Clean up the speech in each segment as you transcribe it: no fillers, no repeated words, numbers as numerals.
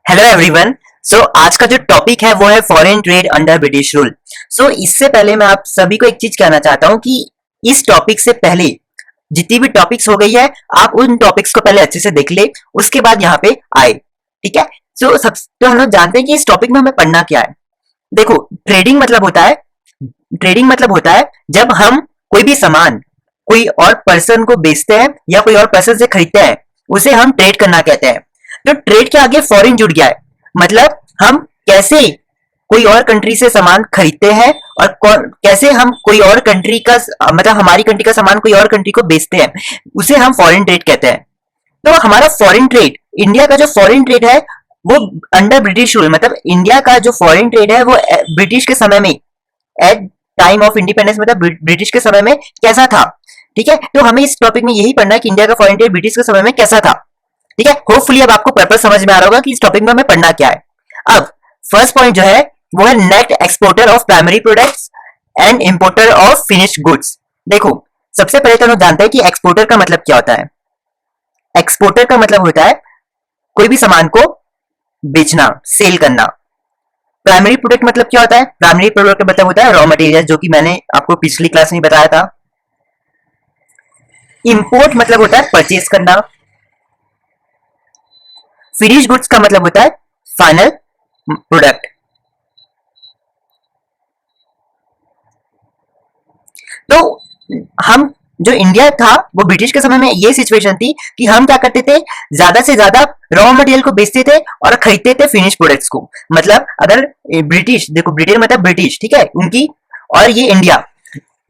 Hello everyone. सो आज का जो टॉपिक है वो है foreign trade under British rule. So इससे पहले मैं आप सभी को एक चीज कहना चाहता हूँ कि इस टॉपिक से पहले जितनी भी टॉपिक्स हो गई है आप उन टॉपिक्स को पहले अच्छे से देख ले, उसके बाद यहाँ पे आए। ठीक है। तो हम लोग जानते हैं कि इस टॉपिक में हमें पढ़ना क्या है। देखो, ट्रेडिंग मतलब होता है जब हम कोई भी सामान कोई और पर्सन को बेचते हैं या कोई और पर्सन से खरीदते हैं, उसे हम ट्रेड करना कहते हैं। तो ट्रेड के आगे फॉरेन जुड़ गया है, मतलब हम कैसे कोई और कंट्री से सामान खरीदते हैं और कैसे हम कोई और कंट्री का मतलब हमारी कंट्री का सामान कोई और कंट्री को बेचते हैं, उसे हम फॉरेन ट्रेड कहते हैं। तो हमारा फॉरेन ट्रेड, इंडिया का जो फॉरेन ट्रेड है वो अंडर ब्रिटिश रूल, मतलब इंडिया का जो फॉरेन ट्रेड है वो ब्रिटिश के समय में, एट टाइम ऑफ इंडिपेंडेंस, मतलब ब्रिटिश के समय में कैसा था। ठीक है। तो हमें इस टॉपिक में यही पढ़ना है कि इंडिया का फॉरेन ट्रेड ब्रिटिश के समय में कैसा था। ठीक है। होपफुली अब आपको पर्पस समझ में आ रहा होगा कि इस टॉपिक में हमें पढ़ना क्या है। अब फर्स्ट पॉइंट जो है वो है net exporter of primary products and importer of finished goods. देखो, सबसे पहले तो हम जानते हैं कि एक्सपोर्टर का मतलब क्या होता है। एक्सपोर्टर का मतलब होता है कोई भी सामान को बेचना, सेल करना। प्राइमरी प्रोडक्ट मतलब क्या होता है? प्राइमरी प्रोडक्ट का मतलब होता है रॉ मटेरियल, जो कि मैंने आपको पिछली क्लास में बताया था। इंपोर्ट मतलब होता है परचेज करना। फिनिश गुड्स का मतलब होता है फाइनल प्रोडक्ट। तो हम जो इंडिया था वो ब्रिटिश के समय में ये सिचुएशन थी कि हम क्या करते थे, ज्यादा से ज्यादा रॉ मटेरियल को बेचते थे और खरीदते थे फिनिश प्रोडक्ट्स को। मतलब अगर ब्रिटिश, देखो ब्रिटेन मतलब ब्रिटिश, ठीक है, उनकी, और ये इंडिया,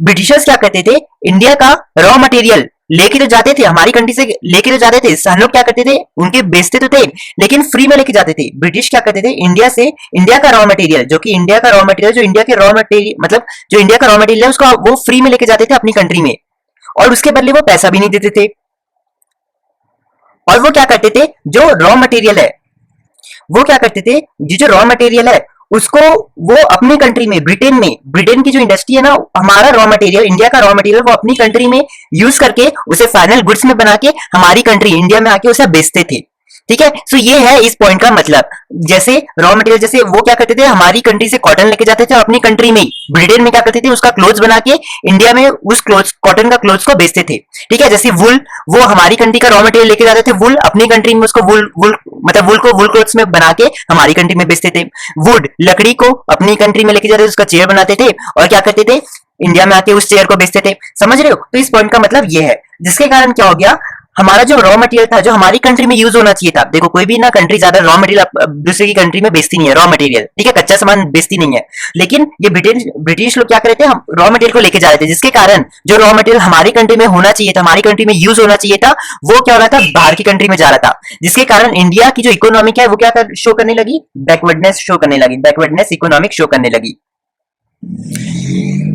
ब्रिटिशर्स क्या करते थे, इंडिया का रॉ मटेरियल लेके तो जाते थे, हमारी कंट्री से लेके तो जाते थे, हम लोग क्या करते थे, उनके बेचते तो थे लेकिन फ्री में लेके जाते थे। ब्रिटिश क्या करते थे, इंडिया से, इंडिया का रॉ मटेरियल, जो कि इंडिया का रॉ मटेरियल, जो इंडिया के रॉ मटेरियल, मतलब जो इंडिया का रॉ मटेरियल है उसका वो फ्री में लेके जाते थे अपनी कंट्री में, और उसके बदले वो पैसा भी नहीं देते थे। और वो क्या करते थे, जो रॉ मटेरियल है, वो क्या करते थे, ये जो रॉ मटेरियल है उसको वो अपनी कंट्री में, ब्रिटेन में, ब्रिटेन की जो इंडस्ट्री है ना, हमारा रॉ मटेरियल, इंडिया का रॉ मटेरियल वो अपनी कंट्री में यूज करके उसे फाइनल गुड्स में बना के हमारी कंट्री इंडिया में आके उसे बेचते थे। ठीक है। सो ये है इस पॉइंट का मतलब। जैसे रॉ मटेरियल, जैसे वो क्या करते थे, हमारी कंट्री से कॉटन लेके जाते थे और अपनी कंट्री में, ब्रिटेन में क्या करते थे, उसका क्लोथ्स बना के इंडिया में उस क्लोथ्स, कॉटन का क्लोथ्स को बेचते थे। ठीक है। जैसे वुल, वो हमारी कंट्री का रॉ मटेरियल लेके जाते थे, वुल अपनी कंट्री में उसको वुल वुल मतलब वुल को वुल क्लोथ्स में बना के हमारी कंट्री में बेचते थे। वुड, लकड़ी को अपनी कंट्री में लेके जाते थे, उसका चेयर बनाते थे और क्या करते थे, इंडिया में आके उस चेयर को बेचते थे। समझ रहे हो? तो इस पॉइंट का मतलब ये है, जिसके कारण क्या हो गया, हमारा जो रॉ मटेरियल था, जो हमारी कंट्री में यूज होना चाहिए था, देखो कोई भी ना कंट्री ज्यादा रॉ मटेरियल दूसरे की कंट्री में बेचती नहीं है, रॉ मटेरियल, ठीक है, कच्चा सामान बेचती नहीं है। लेकिन ये ब्रिटिश लोग क्या कर रहे थे, हम रॉ मटेरियल को लेके जा रहे थे, जिसके कारण जो रॉ मटेरियल हमारी कंट्री में होना चाहिए था, हमारी कंट्री में यूज होना चाहिए था, वो क्या हो रहा था, बाहर की कंट्री में जा रहा था। जिसके कारण इंडिया की जो इकोनॉमिक है वो क्या शो करने लगी, बैकवर्डनेस शो करने लगी, बैकवर्डनेस इकोनॉमिक शो करने लगी।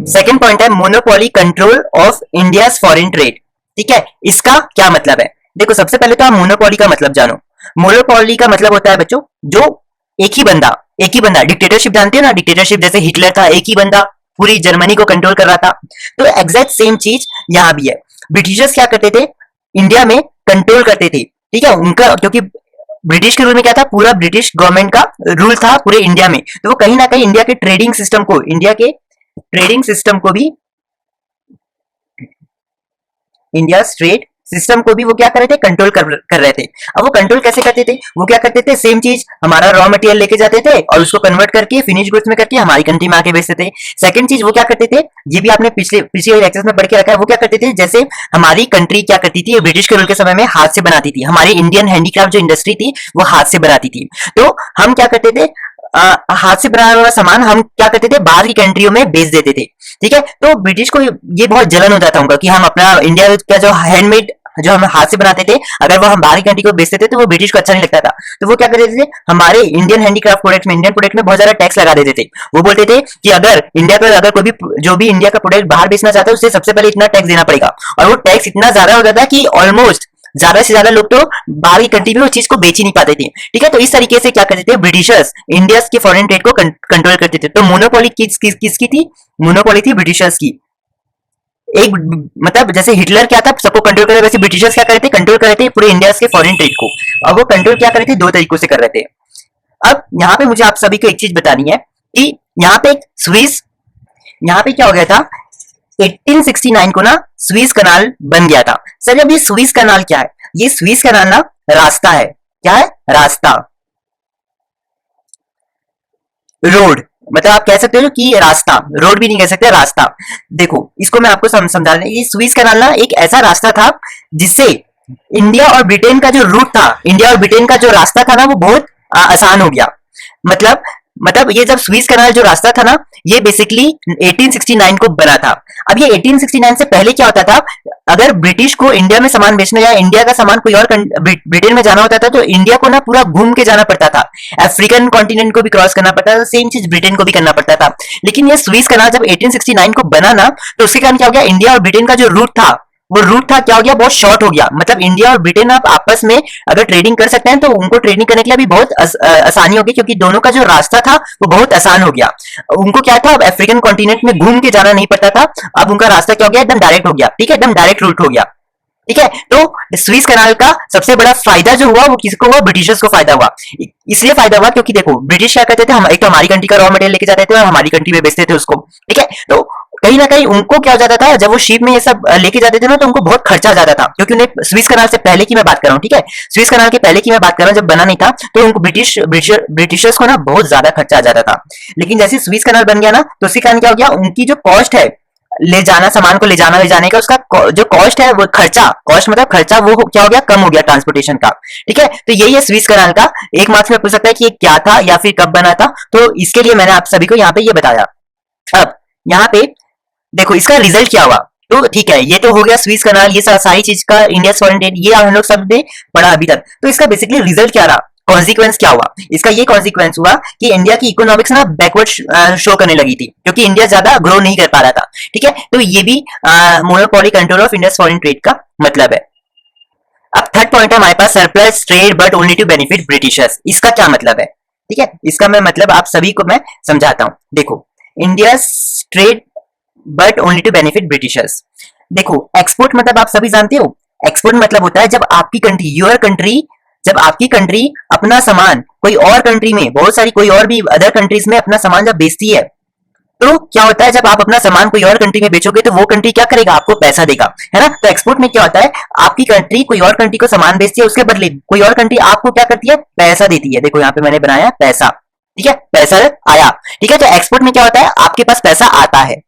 सेकेंड पॉइंट है monopoly control of India foreign trade. ठीक है। इसका क्या मतलब है, देखो सबसे पहले तो आप मोनोपोली का मतलब जानो। मोनोपोली का मतलब होता है बच्चों, जो एक ही बंदा, डिक्टेटरशिप जानते हो ना, डिक्टेटरशिप जैसे हिटलर था, एक ही बंदा पूरी जर्मनी को कंट्रोल कर रहा था। तो एग्जैक्ट सेम चीज यहां भी है। ब्रिटिशर्स क्या करते थे, इंडिया में कंट्रोल करते थे। ठीक है। उनका, क्योंकि ब्रिटिश के रूल में क्या था, पूरा ब्रिटिश गवर्नमेंट का रूल था पूरे इंडिया में, तो वो कहीं ना कहीं इंडिया के ट्रेडिंग सिस्टम को, इंडिया के ट्रेडिंग सिस्टम को भी, इंडिया ट्रेड सिस्टम को भी वो क्या कर रहे थे, कंट्रोल कर रहे थे। अब वो कंट्रोल कैसे करते थे, वो क्या करते थे, सेम चीज, हमारा रॉ मटेरियल लेके जाते थे और उसको कन्वर्ट करके फिनिश गुड्स में करके हमारी कंट्री में आके बेचते थे। सेकंड चीज वो क्या करते थे, ये भी आपने पिछले लेक्चर्स में पढ़ के रखा है, वो क्या करते थे, जैसे हमारी कंट्री क्या करती थी, ब्रिटिश के रूल के समय में हाथ से बनाती थी, हमारी इंडियन हैंडीक्राफ्ट जो इंडस्ट्री थी वो हाथ से बनाती थी। तो हम क्या करते थे, हाथ से बनाया हुआ सामान हम क्या करते थे, बाहर की कंट्रियों में बेच देते थे। ठीक है। तो ब्रिटिश को ये बहुत जलन हो जाता होगा कि हम अपना इंडिया का जो हैंडमेड, जो हम हाथ से बनाते थे, अगर वो हम बाहर की कंट्री को बेचते थे तो वो ब्रिटिश को अच्छा नहीं लगता था। तो वो क्या करते थे, हमारे इंडियन हैंडीक्राफ्ट प्रोडक्ट में, इंडियन प्रोडक्ट में बहुत ज्यादा टैक्स लगा देते थे। वो बोलते थे कि अगर इंडिया का, अगर कोई भी जो भी इंडिया का प्रोडक्ट बाहर बेचना चाहता है उसे सबसे पहले इतना टैक्स देना पड़ेगा, और वो टैक्स इतना ज्यादा हो जाता है कि ऑलमोस्ट ज्यादा से ज्यादा लोग तो बाहर की कंट्री में उस चीज को बेच ही नहीं पाते थे। ठीक है। तो इस तरीके से क्या करते थे, ब्रिटिशर्स इंडिया के फॉरेन ट्रेड को कंट्रोल करते थे। तो मोनोपोली किसकी थी, मोनोपोली थी ब्रिटिशर्स की। एक, मतलब जैसे हिटलर क्या था, सबको कंट्रोल कर रहे, वैसे ब्रिटिशर्स क्या कर रहे थे, कंट्रोल कर रहे थे पूरे इंडिया के फॉरेन ट्रेड को। अब वो कंट्रोल क्या कर रहे थे, दो तरीकों से कर रहे थे। अब यहाँ पे मुझे आप सभी को एक चीज बतानी है कि यहाँ पे एक स्विस, यहाँ पे क्या हो गया था 1869 को ना स्विस कनाल बन गया था। सर अब ये स्विस कनाल क्या है? ये स्विस कनाल ना रास्ता है। क्या है? रास्ता, रोड, मतलब आप कह सकते हो कि रास्ता, रोड भी नहीं कह सकते, रास्ता। देखो इसको मैं आपको समझा रहा हूं, ये स्विस कनाल ना एक ऐसा रास्ता था जिससे इंडिया और ब्रिटेन का जो रूट था, इंडिया और ब्रिटेन का जो रास्ता था ना वो बहुत आसान हो गया। मतलब मतलब ये जब स्विस कनाल जो रास्ता था ना ये बेसिकली 1869 को बना था। अब ये 1869 से पहले क्या होता था, अगर ब्रिटिश को इंडिया में सामान बेचना या इंडिया का सामान कोई और ब्रिटेन में जाना होता था तो इंडिया को ना पूरा घूम के जाना पड़ता था, अफ्रीकन कॉन्टिनेंट को भी क्रॉस करना पड़ता था, सेम चीज ब्रिटेन को भी करना पड़ता था। लेकिन ये स्विस कनाल जब 1869 को बना ना तो उसके कारण क्या हो गया, इंडिया और ब्रिटेन का जो रूट था वो रूट था क्या हो गया, बहुत शॉर्ट हो गया। मतलब इंडिया और ब्रिटेन आप आपस में अगर ट्रेडिंग कर सकते हैं तो उनको ट्रेडिंग करने के लिए भी बहुत आसानी होगी, क्योंकि दोनों का जो रास्ता था वो बहुत आसान हो गया। उनको क्या था, अब अफ्रीकन कॉन्टिनेंट में घूम के जाना नहीं पड़ता था, अब उनका रास्ता क्या हो गया, एकदम डायरेक्ट हो गया। ठीक है, एकदम डायरेक्ट रूट हो गया। ठीक है, तो स्विस कनाल का सबसे बड़ा फायदा जो हुआ वो किसको हुआ, ब्रिटिशर्स को फायदा हुआ। इसलिए फायदा हुआ क्योंकि देखो ब्रिटिश क्या करते थे, हम एक तो हमारी कंट्री का रॉ मटेरियल लेके जाते थे और हमारी कंट्री में बेचते थे उसको। ठीक है, तो कहीं ना कहीं उनको क्या हो जाता था, जब वो शिप में ये सब लेके जाते थे ना तो उनको बहुत खर्चा आ जाता था, क्योंकि उन्हें स्विस कनाल से पहले की मैं बात कर रहा हूँ। ठीक है, स्विस कनाल के पहले की मैं बात कर रहा हूँ, जब बना नहीं था तो उनको ब्रिटिशर्स को ना बहुत ज्यादा खर्चा आ जाता था। लेकिन जैसे स्विस कनाल बन गया ना तो उसके कारण क्या हो गया, उनकी जो कॉस्ट है ले जाना, सामान को ले जाने का उसका जो कॉस्ट है वो खर्चा, कॉस्ट मतलब खर्चा, वो क्या हो गया, कम हो गया ट्रांसपोर्टेशन का। ठीक है, तो यही है स्विस कनाल का। एक मार्क्स में पूछ सकता है कि ये क्या था या फिर कब बना था, तो इसके लिए मैंने आप सभी को यहाँ पे ये बताया। अब यहाँ पे देखो इसका रिजल्ट क्या हुआ। तो ठीक है, ये तो हो गया स्विस कनाल, ये सारी चीज का इंडिया फॉरेन ट्रेड, ये हम लोग सब ने पढ़ा अभी तक। तो इसका बेसिकली रिजल्ट क्या रहा, कॉन्सिक्वेंस क्या हुआ? इसका ये कॉन्सिक्वेंस हुआ कि इंडिया की इकोनॉमिक्स ना बैकवर्ड शो करने लगी थी, क्योंकि इंडिया ज्यादा ग्रो नहीं कर पा रहा था। ठीक है, तो ये भी monopoly control of India foreign trade का मतलब है। अब थर्ड पॉइंट है हमारे पास, surplus trade but only to benefit Britishers. इसका क्या मतलब है? ठीक है, इसका मैं मतलब आप सभी को मैं समझाता हूं। देखो, India trade but only to benefit Britishers. देखो एक्सपोर्ट मतलब आप सभी जानते हो, एक्सपोर्ट मतलब होता है जब आपकी कंट्री, योर कंट्री, जब आपकी कंट्री अपना सामान कोई और कंट्री में, बहुत सारी कोई और भी अदर कंट्रीज में अपना सामान जब बेचती है तो क्या होता है, जब आप अपना सामान कोई और कंट्री में बेचोगे तो वो कंट्री क्या करेगा, आपको पैसा देगा, है ना। तो एक्सपोर्ट में क्या होता है, आपकी कंट्री कोई और कंट्री को सामान बेचती है, उसके बदले कोई और कंट्री आपको क्या करती है, पैसा देती है। देखो यहाँ पे मैंने बनाया पैसा। ठीक है, पैसा आया। ठीक है, तो एक्सपोर्ट में क्या होता है, आपके पास पैसा आता है।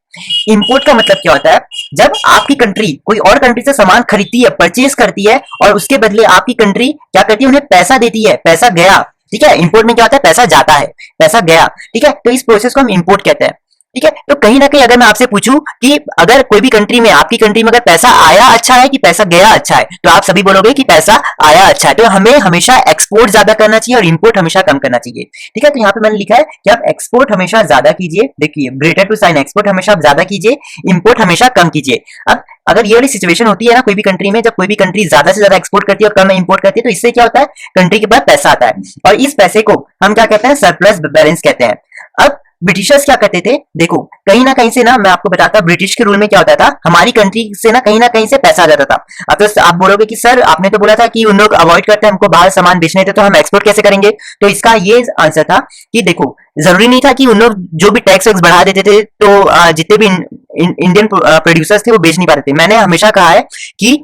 इंपोर्ट का मतलब क्या होता है, जब आपकी कंट्री कोई और कंट्री से सामान खरीदती है, परचेज करती है और उसके बदले आपकी कंट्री क्या करती है, उन्हें पैसा देती है, पैसा गया। ठीक है, इंपोर्ट में क्या होता है, पैसा जाता है, पैसा गया। ठीक है, तो इस प्रोसेस को हम इंपोर्ट कहते हैं। ठीक है, तो कहीं ना कहीं अगर मैं आपसे पूछूं कि अगर कोई भी कंट्री में, आपकी कंट्री में अगर पैसा आया अच्छा है कि पैसा गया अच्छा है, तो आप सभी बोलोगे कि पैसा आया अच्छा है। तो हमें हमेशा एक्सपोर्ट ज्यादा करना चाहिए और इंपोर्ट हमेशा कम करना चाहिए। ठीक है, तो यहाँ पे मैंने लिखा है कि आप एक्सपोर्ट हमेशा ज्यादा कीजिए, देखिए ग्रेटर टू साइन एक्सपोर्ट हमेशा आप ज्यादा कीजिए, इंपोर्ट हमेशा कम कीजिए। अब अगर ये वाली सिचुएशन होती है ना कोई भी कंट्री में, जब कोई भी कंट्री ज्यादा से ज्यादा एक्सपोर्ट करती है और कम इंपोर्ट करती है, तो इससे क्या होता है, कंट्री के पास पैसा आता है और इस पैसे को हम क्या कहते हैं, सरप्लस बैलेंस कहते हैं। अब ब्रिटिशर्स क्या करते थे, देखो कहीं ना कहीं से ना, मैं आपको बताता, ब्रिटिश के रूल में क्या होता था, हमारी कंट्री से ना कहीं से पैसा आ जाता था। अब तो आप बोलोगे कि सर आपने तो बोला था कि उन लोग अवॉइड करते हैं हमको बाहर सामान बेचने थे, तो हम एक्सपोर्ट कैसे करेंगे? तो इसका ये आंसर था कि देखो जरूरी नहीं था कि उन लोग जो भी टैक्स वैक्स बढ़ा देते थे तो जितने भी इंडियन प्रोड्यूसर्स थे वो बेच नहीं पाते थे। मैंने हमेशा कहा है कि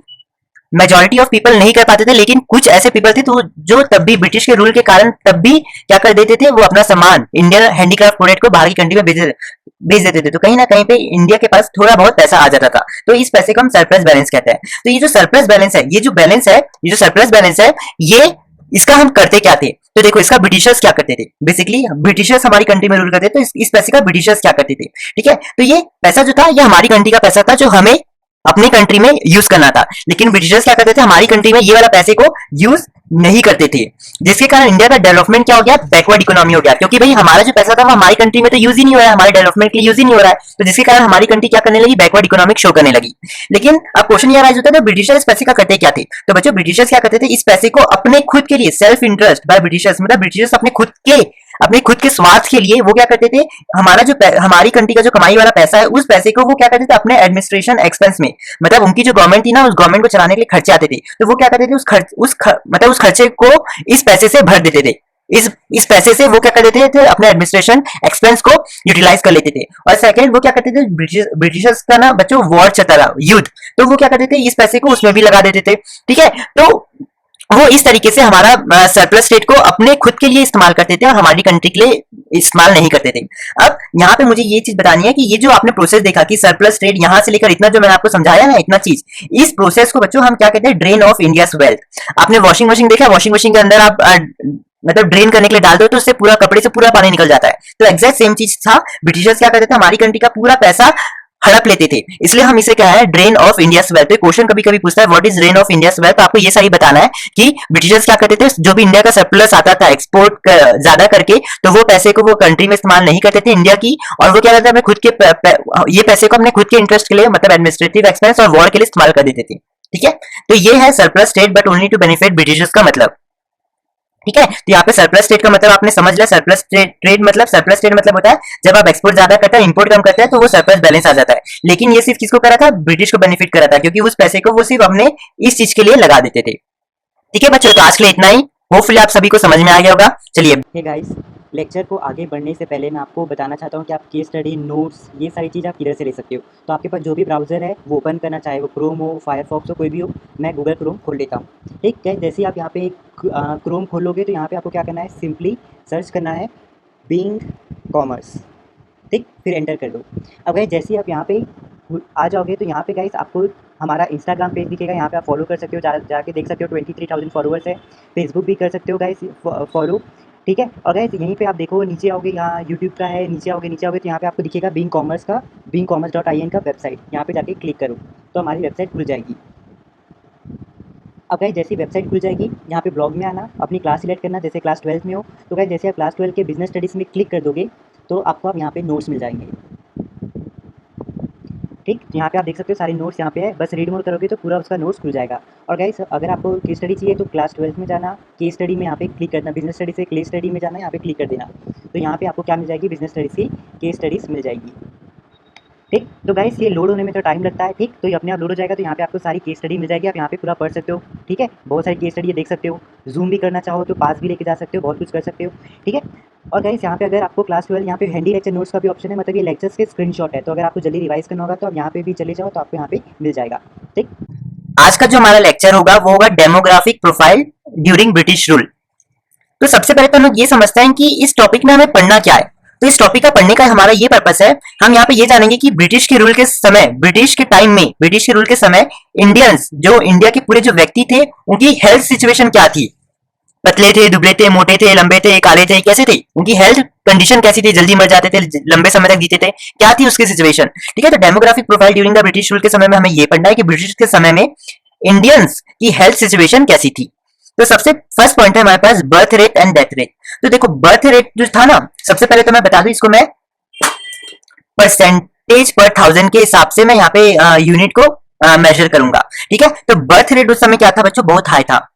मेजोरिटी ऑफ पीपल नहीं कर पाते थे, लेकिन कुछ ऐसे पीपल थे तो जो तब भी ब्रिटिश के रूल के कारण तब भी क्या कर देते थे, वो अपना सामान, इंडियन हैंडीक्राफ्ट प्रोडक्ट को बाहर की कंट्री में भेज देते थे। तो कहीं ना कहीं पे इंडिया के पास थोड़ा बहुत पैसा आ जाता था, तो इस पैसे को हम सरप्लस बैलेंस कहते हैं। तो ये जो सरप्लस बैलेंस है, ये जो बैलेंस है, ये जो सरप्लस बैलेंस है, ये इसका हम करते क्या थे, तो देखो इसका ब्रिटिशर्स क्या करते थे, बेसिकली ब्रिटिशर्स हमारी कंट्री में रूल करते थे, तो इस पैसे का ब्रिटिशर्स क्या करते थे। ठीक है, तो ये पैसा जो था ये हमारी कंट्री का पैसा था जो हमें अपनी कंट्री में यूज करना था, लेकिन ब्रिटिशर्स क्या करते थे, हमारी कंट्री में ये वाला पैसे को यूज नहीं करते थे, जिसके कारण इंडिया का डेवलपमेंट क्या हो गया, बैकवर्ड इकोनॉमी हो गया, क्योंकि भाई हमारा जो पैसा था वो हमारी कंट्री में तो यूज ही नहीं हो रहा है, हमारे डेवलपमेंट के लिए यूज ही नहीं हो रहा है, तो जिसके कारण हमारी कंट्री क्या करने लगी, बैकवर्ड इकोनॉमिक शो करने लगी। लेकिन अब क्वेश्चन ये राइज होता है, तो ब्रिटिशर्स पैसे का करते क्या थे, तो बच्चों ब्रिटिशर्स क्या करते थे, इस पैसे को अपने खुद के लिए, सेल्फ इंटरेस्ट बाय ब्रिटिशर्स, मतलब ब्रिटिशर्स अपने खुद के स्वार्थ के लिए वो क्या करते थे, हमारा जो हमारी कंट्री का जो कमाई वाला पैसा है उस पैसे को वो क्या करते थे अपने एडमिनिस्ट्रेशन एक्सपेंस में, मतलब उनकी जो गवर्नमेंट थी ना उस गवर्नमेंट को चलाने के लिए खर्चे आते थे, तो वो क्या करते थे उस खर्चे को इस पैसे से भर देते थे। इस पैसे से वो क्या कर देते थे, अपने एडमिनिस्ट्रेशन एक्सपेंस को यूटिलाइज कर लेते थे। और सेकंड वो क्या करते थे, ब्रिटिशर्स का ना बच्चों वॉर चलता रहा, युद्ध, तो वो क्या करते थे, इस पैसे को उसमें भी लगा देते थे। ठीक है, तो वो इस तरीके से हमारा सरप्लस स्टेट को अपने खुद के लिए इस्तेमाल करते थे और हमारी कंट्री के लिए इस्तेमाल नहीं करते थे। अब यहाँ पे मुझे ये चीज बतानी है कि ये जो आपने प्रोसेस देखा कि सरप्लस स्टेट यहाँ से लेकर इतना जो मैंने आपको समझाया ना, इतना चीज, इस प्रोसेस को बच्चों हम क्या कहते हैं, ड्रेन ऑफ इंडिया वेल्थ। आपने वॉशिंग मशीन देखा, वॉशिंग मशीन के अंदर आप मतलब ड्रेन करने के लिए डाल दो तो उससे पूरा कपड़े से पूरा पानी निकल जाता है। तो एग्जैक्ट सेम चीज था, ब्रिटिशर्स क्या करते थे, हमारी कंट्री का पूरा पैसा हड़प लेते थे, इसलिए हम इसे क्या है, drain of India wealth. Question कभी कभी पूछता है what is drain of India wealth, तो आपको ये सही बताना है कि ब्रिटिशर्स क्या करते थे, जो भी इंडिया का सरप्लस आता था एक्सपोर्ट ज्यादा करके, तो वो पैसे को वो कंट्री में इस्तेमाल नहीं करते थे इंडिया की, और वो क्या करते थे, अपने खुद के ये पैसे को अपने खुद के इंटरेस्ट के लिए, मतलब एडमिनिस्ट्रेटिव एक्सपेंस और वॉर के लिए इस्तेमाल कर देते थे। ठीक है, तो ये है surplus state but only to benefit Britishers का मतलब। ठीक है, तो यहाँ पे सरप्लस स्टेट का मतलब आपने समझ लिया। सरप्लस ट्रेड मतलब, सरप्लस ट्रेड मतलब होता है जब आप एक्सपोर्ट ज्यादा करते हैं, इंपोर्ट कम करते हैं, तो वो सरप्लस बैलेंस आ जाता है। लेकिन ये सिर्फ किसको करा था, ब्रिटिश को बेनिफिट करा था, क्योंकि उस पैसे को वो सिर्फ अपने इस चीज के लिए लगा देते थे। ठीक है बच्चों, तो आज के लिए इतना ही, होपफुली आप सभी को समझ में आ गया होगा। चलिए हे गाइस, लेक्चर को आगे बढ़ने से पहले मैं आपको बताना चाहता हूँ कि आप केस स्टडी, नोट्स, ये सारी चीज़ आप किधर से ले सकते हो। तो आपके पास जो भी ब्राउज़र है वो ओपन करना, चाहे वो क्रोम हो, फायरफॉक्स हो, कोई भी हो। मैं गूगल क्रोम खोल लेता हूँ। ठीक है, जैसे ही आप यहाँ पे क्रोम खोलोगे तो यहाँ पे आपको क्या करना है, सिंपली सर्च करना है बिंग कॉमर्स। ठीक, फिर एंटर कर दो। अब गाइस जैसे ही आप यहाँ पे आ जाओगे तो यहाँ पे गाइस आपको हमारा इंस्टाग्राम पेज दिखेगा, यहाँ पे आप फॉलो कर सकते हो, जाके देख सकते हो 23,000 फॉलोअर्स है। फेसबुक भी कर सकते हो गाइस फॉलो। ठीक है, और गाइस यहीं पे आप देखो, नीचे आओगे, यहाँ यूट्यूब का है, नीचे आओगे तो यहाँ पे आपको दिखेगा बिंग कॉमर्स का, bingcommerce.in का वेबसाइट। यहाँ पे जाके क्लिक करो तो हमारी वेबसाइट खुल जाएगी। अब गाइस जैसे वेबसाइट खुल जाएगी, यहाँ पे ब्लॉग में आना, अपनी क्लास सिलेक्ट करना, जैसे क्लास 12 में हो तो गाइस जैसे आप क्लास 12 के बिजनेस स्टडीज़ में क्लिक कर दोगे तो आपको अब यहाँ पे नोट्स मिल जाएंगे। ठीक, यहाँ पे आप देख सकते हो सारे नोट्स यहाँ पे है, बस रीड मोड करोगे तो पूरा उसका नोट्स खुल जाएगा। और गाइस अगर आपको केस स्टडी चाहिए तो क्लास 12 में जाना, केस स्टडी में यहाँ पे क्लिक करना, बिजनेस स्टडी से केस स्टडी में जाना, यहाँ पे क्लिक कर देना। तो यहाँ पे आपको क्या मिल जाएगी, बिजनेस स्टडीज़ की केस स्टडीज़ मिल जाएगी। ठीक, तो गाइस ये लोड होने में तो टाइम लगता है। ठीक, तो ये अपने आप लोड हो जाएगा, तो यहाँ पे आपको सारी केस स्टडी मिल जाएगी, आप यहाँ पे पूरा पढ़ सकते हो। ठीक है, बहुत सारी केस स्टडी देख सकते हो, जूम भी करना चाहो तो पास भी लेके जा सकते हो, बहुत कुछ कर सकते हो। ठीक है, और गाइस यहाँ पे अगर आपको क्लास 12 यहाँ पे हैंडी लेक्चर नोट्स का भी ऑप्शन है, मतलब ये लेक्चर्स के स्क्रीनशॉट है, तो अगर आपको जल्दी रिवाइज करना होगा तो आप यहाँ पे भी चले जाओ तो आपको यहाँ पे मिल जाएगा। ठीक, आज का जो हमारा लेक्चर होगा वो होगा demographic profile during British rule. तो सबसे पहले तो हम लोग ये समझते हैं कि इस टॉपिक में हमें पढ़ना क्या है। तो इस टॉपिक का पढ़ने का हमारा ये पर्पस है, हम यहाँ पे ये जानेंगे कि ब्रिटिश के रूल के समय, ब्रिटिश के टाइम में, ब्रिटिश के रूल के समय इंडियंस, जो इंडिया के पूरे जो व्यक्ति थे, उनकी हेल्थ सिचुएशन क्या थी। पतले थे, दुबले थे, मोटे थे, लंबे थे, काले थे, कैसे थे, उनकी हेल्थ कंडीशन कैसी थी, जल्दी मर जाते थे, लंबे समय तक जीते थे, क्या थी उसकी सिचुएशन। ठीक है, तो demographic profile during the British rule के समय में हमें ये पढ़ना है कि ब्रिटिश के समय में इंडियंस की हेल्थ सिचुएशन कैसी थी। तो सबसे फर्स्ट पॉइंट है हमारे पास birth rate and death rate. तो देखो बर्थ रेट जो था ना, सबसे पहले तो मैं बता दूं, इसको मैं परसेंटेज पर थाउजेंड के हिसाब से मैं यहाँ पे यूनिट को मेजर करूंगा। ठीक है, तो बर्थ रेट उस समय क्या था बच्चों, बहुत हाई था,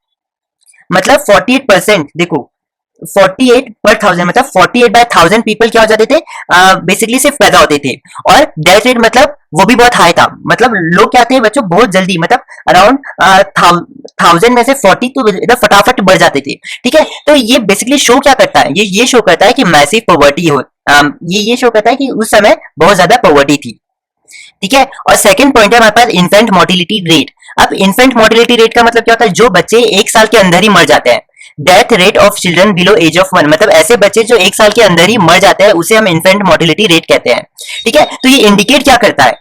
मतलब 48%। देखो 48 पर थाउजेंड, मतलब 48/1000 पीपल क्या हो जाते थे, बेसिकली सिर्फ पैदा होते थे। और डेथ रेट मतलब वो भी बहुत हाई था, मतलब लोग क्या थे बच्चों, बहुत जल्दी, मतलब अराउंड 1000 में से 40 तो इधर फटाफट बढ़ जाते थे। ठीक है, तो ये बेसिकली शो क्या करता है, ये शो करता है कि मैसिव पॉवर्टी हो, ये शो करता है कि उस समय बहुत ज्यादा पॉवर्टी थी। ठीक है, और सेकंड पॉइंट है हमारे पास इन्फेंट मोर्टिलिटी रेट। अब इन्फेंट मोर्टिलिटी रेट का मतलब क्या होता है, जो बच्चे 1 साल के अंदर ही मर जाते हैं। Death rate of children below age of 1, मतलब ऐसे बच्चे जो 1 साल के अंदर ही मर जाते हैं, उसे हम इन्फेंट मोर्टिलिटी रेट कहते हैं। ठीक है, तो ये इंडिकेट क्या करता है,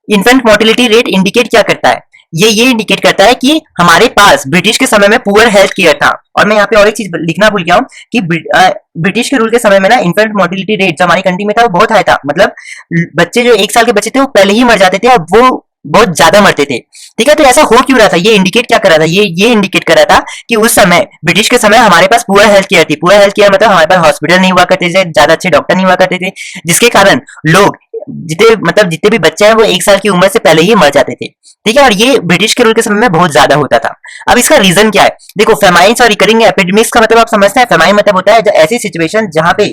इन्फेंट मोर्टिलिटी रेट इंडिकेट क्या करता है, ये इंडिकेट करता है कि हमारे पास ब्रिटिश के समय में पुअर हेल्थ केयर था। और मैं यहाँ पे और एक चीज लिखना भूल गया हूँ कि ब्रिटिश के रूल के समय में ना इन्फेंट मोर्टिलिटी रेट जो हमारी कंट्री में था वो बहुत हाई था, मतलब बच्चे जो 1 साल के बच्चे थे वो पहले ही मर जाते थे, अब वो बहुत ज्यादा मरते थे। ठीक है, तो ऐसा हो क्यों रहा था, ये इंडिकेट क्या कर रहा था, ये इंडिकेट कर रहा था कि उस समय ब्रिटिश के समय हमारे पास पुअर हेल्थ केयर थी। पुअर हेल्थ केयर मतलब हमारे पास हॉस्पिटल नहीं हुआ करते थे, ज्यादा अच्छे डॉक्टर नहीं हुआ करते थे, जिसके कारण लोग जितने भी बच्चे हैं वो 1 साल की उम्र से पहले ही मर जाते थे। ठीक है, और ये ब्रिटिश के रूल के समय में बहुत ज्यादा होता था। अब इसका रीजन क्या है, देखो फेमाइन्स और रिकरिंग एपिडेमिक्स का मतलब आप समझते हैं, फेमाइन मतलब होता है ऐसी सिचुएशन जहां पे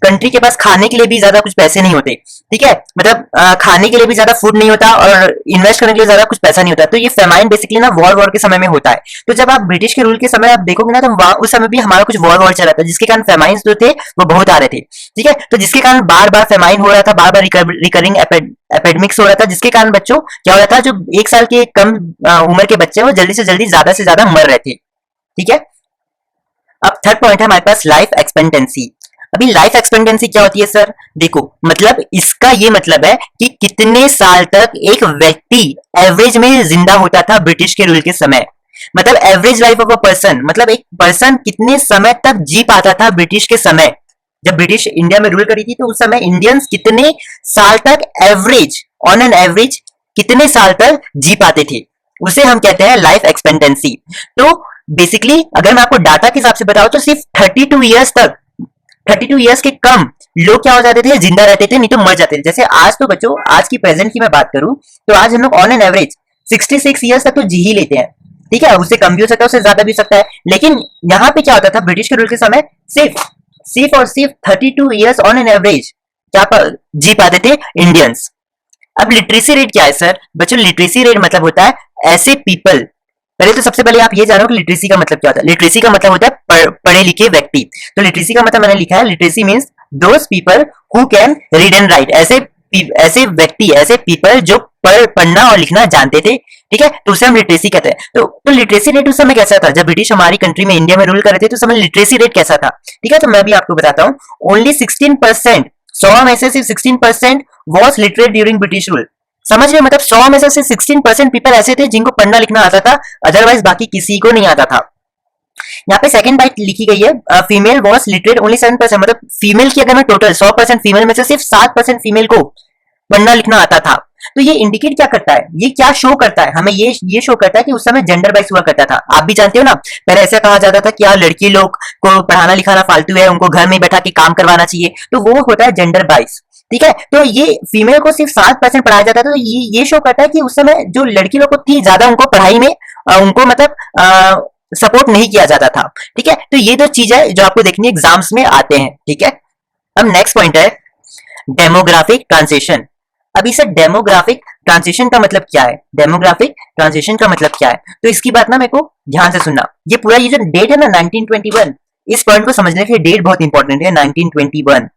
कंट्री के पास खाने के लिए भी ज्यादा कुछ पैसे नहीं होते, ठीक है, मतलब खाने के लिए भी ज्यादा फूड नहीं होता और इन्वेस्ट करने के लिए ज्यादा कुछ पैसा नहीं होता। तो ये फेमाइन बेसिकली ना वॉर के समय में होता है। तो जब आप ब्रिटिश के रूल के समय आप देखोगे ना, तो वहां उस समय भी हमारा कुछ वॉर चल रहा था, जिसके कारण फेमाइंस जो थे वो बहुत आ रहे थे, ठीक है। तो जिसके कारण बार बार फेमाइन हो रहा था, बार बार रिकरिंग एपेडमिक्स हो रहा था, जिसके कारण बच्चों क्या हो रहा था, जो 1 साल के कम उम्र के बच्चे वो जल्दी से जल्दी ज्यादा से ज्यादा मर रहे थे, ठीक है। अब थर्ड पॉइंट है हमारे पास लाइफ एक्सपेक्टेंसी। अभी लाइफ एक्सपेक्टेंसी क्या होती है सर? देखो, मतलब इसका ये मतलब है कि कितने साल तक एक व्यक्ति एवरेज में जिंदा होता था ब्रिटिश के रूल के समय। मतलब average life of a person, मतलब एक पर्सन कितने समय तक जी पाता था ब्रिटिश के समय। जब ब्रिटिश इंडिया में रूल करी थी तो उस समय इंडियंस कितने साल तक एवरेज, ऑन एन एवरेज कितने साल तक जी पाते थे, उसे हम कहते हैं लाइफ एक्सपेक्टेंसी। तो बेसिकली अगर मैं आपको डाटा के हिसाब से बताऊं तो सिर्फ 32 ईयर्स तक, 32 ईयर्स के कम लोग क्या हो जाते थे, जिंदा रहते थे, नहीं तो मर जाते थे। जैसे आज तो बच्चों, आज की प्रेजेंट की मैं बात करूं तो आज हम लोग ऑन एन एवरेज 66 ईयर्स तक तो जी ही लेते हैं, ठीक है। उससे कम भी हो सकता है, उससे ज्यादा भी हो सकता है। लेकिन यहाँ पे क्या होता था ब्रिटिश के रूल के समय, सिर्फ सिर्फ और सिर्फ 32 ईयर्स ऑन एन एवरेज क्या जी पाते थे इंडियंस। अब लिटरेसी रेट क्या है सर? बच्चों लिटरेसी रेट मतलब होता है ऐसे पीपल, पहले तो सबसे पहले आप ये जानो कि लिटरेसी का मतलब क्या होता है। लिटरेसी का मतलब होता है पढ़े लिखे व्यक्ति। तो लिटरेसी का मतलब मैंने लिखा है, literacy means those people who can read and right. ऐसे व्यक्ति, ऐसे पीपल जो पढ़ना और लिखना जानते थे, ठीक है, तो उसे हम लिटरेसी कहते हैं। तो लिटरेसी रेट उस समय कैसा था जब ब्रिटिश हमारी कंट्री में, इंडिया में रूल कर रहे थे, तो उस समय लिटरेसी रेट कैसा था, ठीक है। तो मैं भी आपको बताता हूँ, ओनली 16%, 100 में से सिर्फ 16% was literate during British rule. समझ रहे, मतलब 100 में से 16% पीपल ऐसे थे जिनको पढ़ना लिखना आता था, अदरवाइज बाकी किसी को नहीं आता था। यहाँ पे सेकंड बाइट लिखी गई है, फीमेल वॉज लिटरेट ओनली 7%, मतलब फीमेल की अगर मैं टोटल 100% फीमेल में से सिर्फ 7% फीमेल को पढ़ना लिखना आता था। तो ये इंडिकेट क्या करता है, ये क्या शो करता है हमें, ये शो करता है कि उस समय जेंडर वाइज हुआ करता था। आप भी जानते हो ना, पहले ऐसा कहा जाता था कि यार लड़की लोग को पढ़ाना लिखाना फालतू है, उनको घर में बैठा के काम करवाना चाहिए, तो वो होता है जेंडर वाइज, ठीक है। तो ये फीमेल को सिर्फ 7% पढ़ाया जाता था। तो ये शो करता है कि उस समय जो लड़की लोग को थी ज्यादा, उनको पढ़ाई में उनको मतलब सपोर्ट नहीं किया जाता था, ठीक है। तो ये दो चीज है जो आपको देखनी एग्जाम्स में आते हैं, ठीक है। अब नेक्स्ट पॉइंट है डेमोग्राफिक ट्रांसिशन। अभी सर डेमोग्राफिक ट्रांसिशन का मतलब क्या है, डेमोग्राफिक ट्रांसिशन का मतलब क्या है, तो इसकी बात ना मेरे को ध्यान से सुनना। ये पूरा ये जो डेट है ना 1921, इस पॉइंट को समझने के लिए डेट बहुत इंपॉर्टेंट है 1921।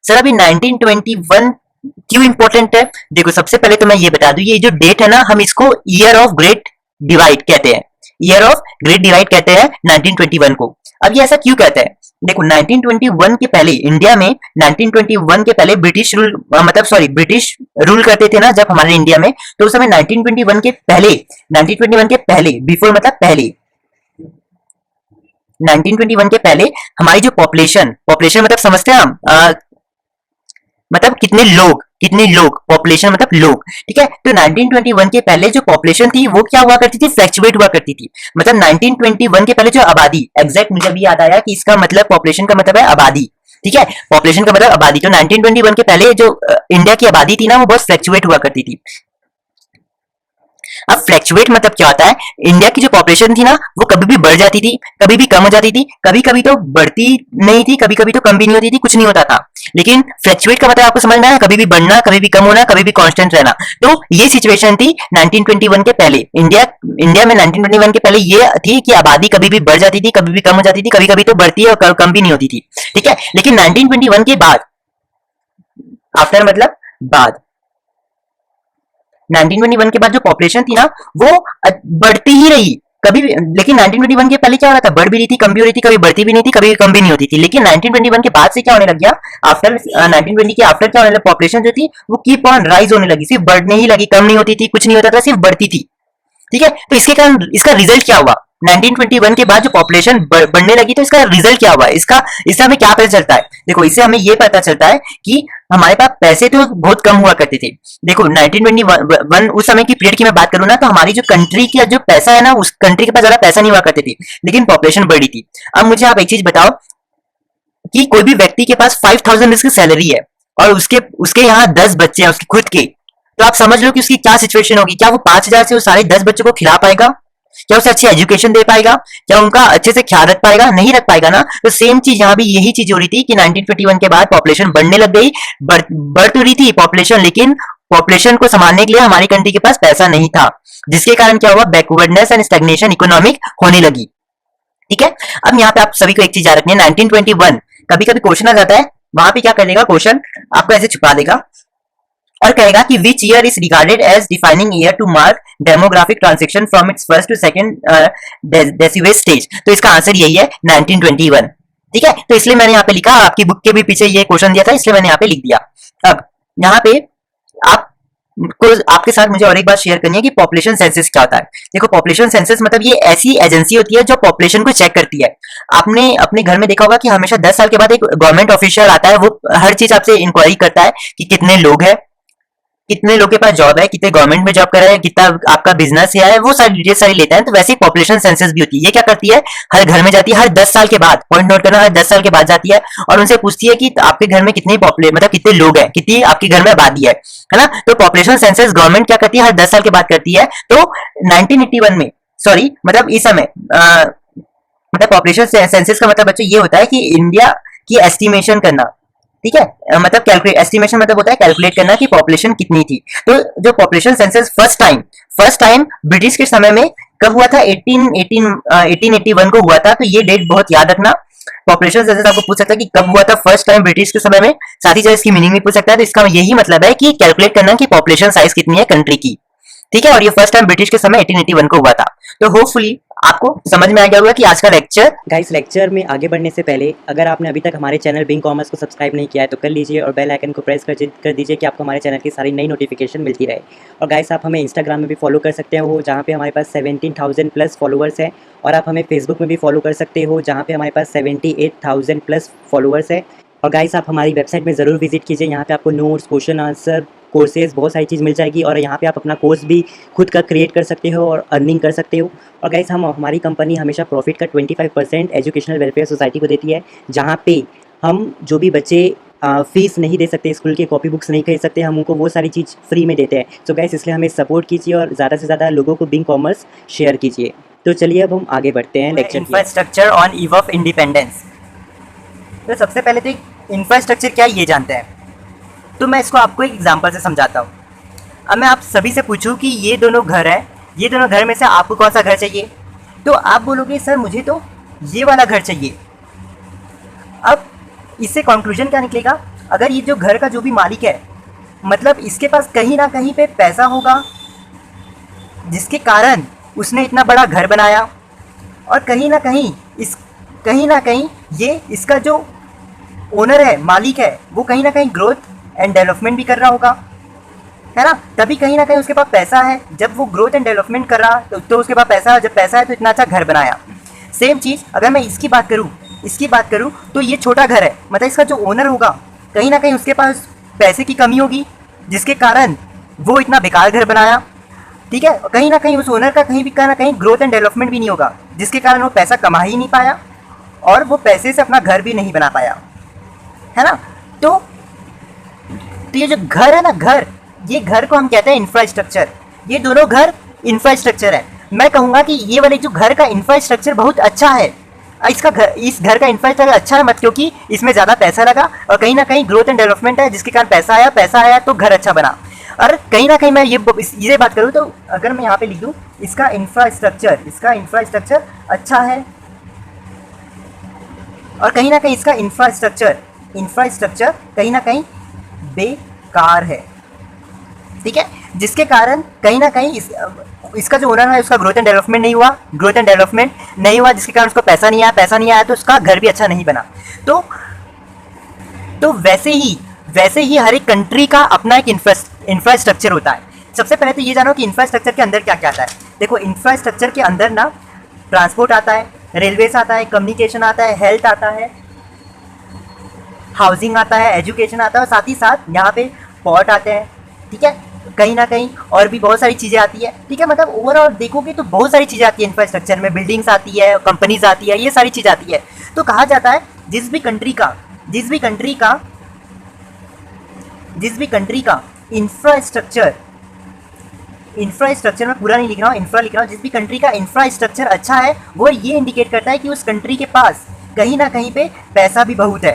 सर अभी 1921 क्यों इंपॉर्टेंट है? देखो सबसे पहले तो मैं ये बता दूं, ये जो डेट है ना, हम इसको ईयर ऑफ ग्रेट डिवाइड कहते हैं, ईयर ऑफ ग्रेट डिवाइड कहते हैं 1921 को। अब ये ऐसा क्यों कहते हैं? देखो 1921 के पहले इंडिया में, 1921 के पहले ब्रिटिश रूल मतलब सॉरी ब्रिटिश रूल करते थे ना जब हमारे इंडिया में, तो उस समय 1921 के पहले, 1921 के पहले, बिफोर मतलब पहले, 1921 के पहले हमारी जो पॉपुलेशन, पॉपुलेशन मतलब समझते हैं हम, मतलब कितने लोग, पॉपुलेशन मतलब लोग, ठीक है। तो 1921 के पहले जो पॉपुलेशन थी वो क्या हुआ करती थी, फ्लक्चुएट हुआ करती थी। मतलब 1921 के पहले जो आबादी, एग्जैक्ट मुझे अभी याद आया कि इसका मतलब पॉपुलेशन का मतलब है आबादी, ठीक है, पॉपुलेशन का मतलब आबादी। तो 1921 के पहले जो इंडिया की आबादी थी ना, वो बहुत फ्लक्चुएट हुआ करती थी। अब फ्लैक्चुएट मतलब क्या होता है, इंडिया की जो पॉपुलेशन थी ना वो कभी भी बढ़ जाती थी, कभी भी कम हो जाती थी, कभी कभी तो बढ़ती नहीं थी, कभी कभी तो कम भी नहीं होती थी, कुछ नहीं होता था। लेकिन फ्लैक्चुएट का मतलब आपको समझ में आया, कभी भी बढ़ना, कभी भी कम होना, कभी भी कांस्टेंट रहना। तो ये सिचुएशन थी 1921 के पहले। इंडिया में 1921 के पहले ये थी कि आबादी कभी भी बढ़ जाती थी, कभी भी कम हो जाती थी, कभी कभी तो बढ़ती है और कम भी नहीं होती थी, ठीक है। लेकिन 1921 के बाद, आफ्टर मतलब बाद, 1921 के बाद जो पॉपुलेशन थी ना वो बढ़ती ही रही कभी भी। लेकिन 1921 के पहले क्या हो रहा था, बढ़ भी रही थी, कम भी हो रही थी, कभी बढ़ती भी नहीं थी, कभी कम भी नहीं होती थी। लेकिन 1921 के बाद से क्या होने लग गया, आफ्टर 1920 के आफ्टर क्या होने लगा, पॉपुलेशन जो थी वो कीप ऑन राइज होने लगी, सिर्फ बढ़ने ही लगी, कम नहीं होती थी, कुछ नहीं होता था, सिर्फ बढ़ती थी, ठीक है। तो इसके कारण इसका रिजल्ट क्या हुआ, 1921 के बाद जो पॉपुलेशन बढ़ने लगी, तो इसका रिजल्ट क्या हुआ, इससे हमें क्या पता चलता है? देखो इससे हमें ये पता चलता है कि हमारे पास पैसे तो बहुत कम हुआ करते थे। देखो 1921 उस समय की पीरियड की मैं बात करूं ना, तो हमारी जो कंट्री का जो पैसा है ना, उस कंट्री के पास ज्यादा पैसा नहीं हुआ करते थे, लेकिन पॉपुलेशन बढ़ी थी। अब मुझे आप एक चीज बताओ कि कोई भी व्यक्ति के पास 5000 की सैलरी है और उसके उसके यहाँ 10 बच्चे हैं उसके खुद के, तो आप समझ लो कि उसकी क्या सिचुएशन होगी। क्या वो 5000 से वो सारे 10 बच्चों को खिला पाएगा? क्या उसे अच्छी एजुकेशन दे पाएगा? क्या उनका अच्छे से ख्याल रख पाएगा? नहीं रख पाएगा ना। तो सेम चीज यहाँ भी यही चीज हो रही थी कि 1921 के बाद पॉपुलेशन बढ़ने लग गई, बढ़ तो रही थी पॉपुलेशन, लेकिन पॉपुलेशन को संभालने के लिए हमारी कंट्री के पास पैसा नहीं था, जिसके कारण क्या हुआ, बैकवर्डनेस एंड स्टैग्नेशन इकोनॉमिक होने लगी। ठीक है, अब यहाँ पे आप सभी को एक चीज याद रखनी है, 1921 कभी कभी क्वेश्चन आ जाता है, वहां पे क्या कर लेगा क्वेश्चन, आपको ऐसे छुपा देगा और कहेगा कि which year is regarded as defining year to mark demographic transition from its first to second decisive stage. तो इसका आंसर यही है 1921। ठीक है, तो इसलिए मैंने यहाँ पे लिखा, आपकी बुक के भी पीछे ये क्वेश्चन दिया था, इसलिए मैंने यहाँ पे लिख दिया। अब यहाँ पे आप को आपके साथ मुझे और एक बात शेयर करनी है कि पॉपुलेशन सेंसस क्या होता है। देखो, पॉपुलेशन सेंसस मतलब ये ऐसी एजेंसी होती है जो पॉपुलेशन को चेक करती है। आपने अपने घर में देखा होगा कि हमेशा 10 साल के बाद एक गवर्नमेंट ऑफिशियल आता है, वो हर चीज आपसे इंक्वायरी करता है कि कितने लोग हैं, कितने लोग के पास जॉब है, कितने गवर्नमेंट में जॉब कर रहे हैं, कितना आपका बिजनेस है, वो सारी डिटेल सारी लेता है। तो वैसे ही पॉपुलेशन सेंसस भी होती है। ये क्या करती है, हर घर में जाती है, हर 10 साल के बाद, पॉइंट नोट करना, हर 10 साल के बाद जाती है और उनसे पूछती है कि आपके घर में कितने मतलब कितने लोग हैं, कितनी आपके घर में आबादी है ना। तो पॉपुलेशन सेंसस गवर्नमेंट क्या करती है, हर 10 साल के बाद करती है। तो 1981 में, सॉरी मतलब इस समय मतलब पॉपुलेशन सेंसस का मतलब बच्चों ये होता है कि इंडिया की एस्टिमेशन करना। ठीक है, मतलब कैलकुलेट, एस्टिमेशन मतलब होता है कैलकुलेट करना कि पॉपुलेशन कितनी थी। तो जो population census first time British के समय में कब हुआ था, 1881 को हुआ था। तो ये डेट बहुत याद रखना। पॉपुलेशन सेंसस आपको पूछ सकता है कि कब हुआ था फर्स्ट टाइम ब्रिटिश के समय में, साथ ही साथ इसकी मीनिंग भी पूछ सकता है। तो इसका यही मतलब है कि कैलकुलेट करना कि पॉपुलेशन साइज कितनी है कंट्री की। ठीक है, और ये फर्स्ट टाइम ब्रिटिश के समय 1881 को हुआ था। तो होपफुली आपको समझ में आ गया होगा कि आज का लेक्चर। गाइस, लेक्चर में आगे बढ़ने से पहले अगर आपने अभी तक हमारे चैनल बिंग कॉमर्स को सब्सक्राइब नहीं किया है तो कर लीजिए और बेल आइकन को प्रेस कर दीजिए कि आपको हमारे चैनल की सारी नई नोटिफिकेशन मिलती रहे। और गाइस, आप हमें इंस्टाग्राम में भी फॉलो कर सकते हो, जहाँ पे हमारे पास 17,000 प्लस फॉलोअर्स हैं। और आप हमें फेसबुक में भी फॉलो कर सकते हो, जहाँ पे हमारे पास 78,000 प्लस फॉलोअर्स है। और गाइस, आप हमारी वेबसाइट में ज़रूर विजिट कीजिए, यहाँ पे आपको नोट्स, क्वेश्चन आंसर, कोर्सेज, बहुत सारी चीज़ मिल जाएगी। और यहाँ पे आप अपना कोर्स भी खुद का क्रिएट कर सकते हो और अर्निंग कर सकते हो। और गाइस, हमारी कंपनी हमेशा प्रॉफिट का 25% एजुकेशनल वेलफेयर सोसाइटी को देती है, जहाँ पे हम जो भी बच्चे फीस नहीं दे सकते, स्कूल के कॉपी बुक्स नहीं खरीद सकते, हम उनको वो सारी चीज़ फ्री में देते हैं। तो गाइस, इसलिए हमें सपोर्ट कीजिए और ज़्यादा से ज़्यादा लोगों को बिंग कॉमर्स शेयर कीजिए। तो चलिए अब हम आगे बढ़ते हैं लेक्चर की। Infrastructure on eve of independence. तो सबसे पहले तो इंफ्रास्ट्रक्चर क्या है ये जानते हैं। तो मैं इसको आपको एक एग्जांपल से समझाता हूँ। अब मैं आप सभी से पूछूं कि ये दोनों घर है, ये दोनों घर में से आपको कौन सा घर चाहिए, तो आप बोलोगे सर मुझे तो ये वाला घर चाहिए। अब इससे कंक्लूजन क्या निकलेगा, अगर ये जो घर का जो भी मालिक है, मतलब इसके पास कहीं ना कहीं पे पैसा होगा, जिसके कारण उसने इतना बड़ा घर बनाया, और कहीं ना कहीं ये इसका जो ओनर है, मालिक है, वो कहीं ना कहीं ग्रोथ एंड डेवलपमेंट भी कर रहा होगा, है ना। तभी कहीं ना कहीं उसके पास पैसा है। जब वो ग्रोथ एंड डेवलपमेंट कर रहा तो उसके पास पैसा है, जब पैसा है तो इतना अच्छा घर बनाया। सेम चीज़ अगर मैं इसकी बात करूँ तो ये छोटा घर है, मतलब इसका जो ओनर होगा कहीं ना कहीं उसके पास पैसे की कमी होगी, जिसके कारण वो इतना बेकार घर बनाया। ठीक है, कहीं ना कहीं उस ओनर का कहीं ना कहीं ग्रोथ एंड डेवलपमेंट भी नहीं होगा, जिसके कारण वो पैसा कमा ही नहीं पाया और वो पैसे से अपना घर भी नहीं बना पाया, है ना। तो ये जो घर है ना, ये घर को हम कहते हैं इंफ्रास्ट्रक्चर। ये दोनों घर इंफ्रास्ट्रक्चर है। मैं कहूँगा कि ये वाले जो घर का इंफ्रास्ट्रक्चर बहुत अच्छा है। इस घर का इंफ्रास्ट्रक्चर अच्छा है मत, क्योंकि इसमें ज़्यादा पैसा लगा और कहीं ना कहीं ग्रोथ एंड डेवलपमेंट है, जिसके कारण पैसा आया तो घर अच्छा बना। और कहीं ना कहीं मैं ये बात करूँ तो अगर मैं यहाँ पे लिख दूँ इसका इंफ्रास्ट्रक्चर अच्छा है, और कहीं ना कहीं इसका इंफ्रास्ट्रक्चर कहीं ना कहीं बेकार है। ठीक है, जिसके कारण कहीं ना कहीं इसका जो ओनर है उसका ग्रोथ एंड डेवलपमेंट नहीं हुआ, जिसके कारण उसको पैसा नहीं आया तो उसका घर भी अच्छा नहीं बना। तो वैसे ही हर एक कंट्री का अपना एक इंफ्रास्ट्रक्चर होता है। सबसे पहले तो ये जानो कि इंफ्रास्ट्रक्चर के अंदर क्या क्या आता है। देखो, इंफ्रास्ट्रक्चर के अंदर ना ट्रांसपोर्ट आता है, रेलवेज आता है, कम्युनिकेशन आता है, हेल्थ आता है, हाउसिंग आता है, एजुकेशन आता है, और साथ ही साथ यहाँ पे पोर्ट आते हैं। ठीक है, कहीं ना कहीं और भी बहुत सारी चीज़ें आती है। ठीक है, मतलब ओवरऑल देखोगे तो बहुत सारी चीज़ें आती है इंफ्रास्ट्रक्चर में, बिल्डिंग्स आती है, कंपनीज आती है, ये सारी चीज़ आती है। तो कहा जाता है जिस भी कंट्री का इंफ्रास्ट्रक्चर इंफ्रास्ट्रक्चर में पूरा नहीं लिख रहा हूँ, इंफ्रा लिख रहा हूँ, जिस भी कंट्री का इंफ्रास्ट्रक्चर अच्छा है वो ये इंडिकेट करता है कि उस कंट्री के पास कहीं ना कहीं पे पैसा भी बहुत है।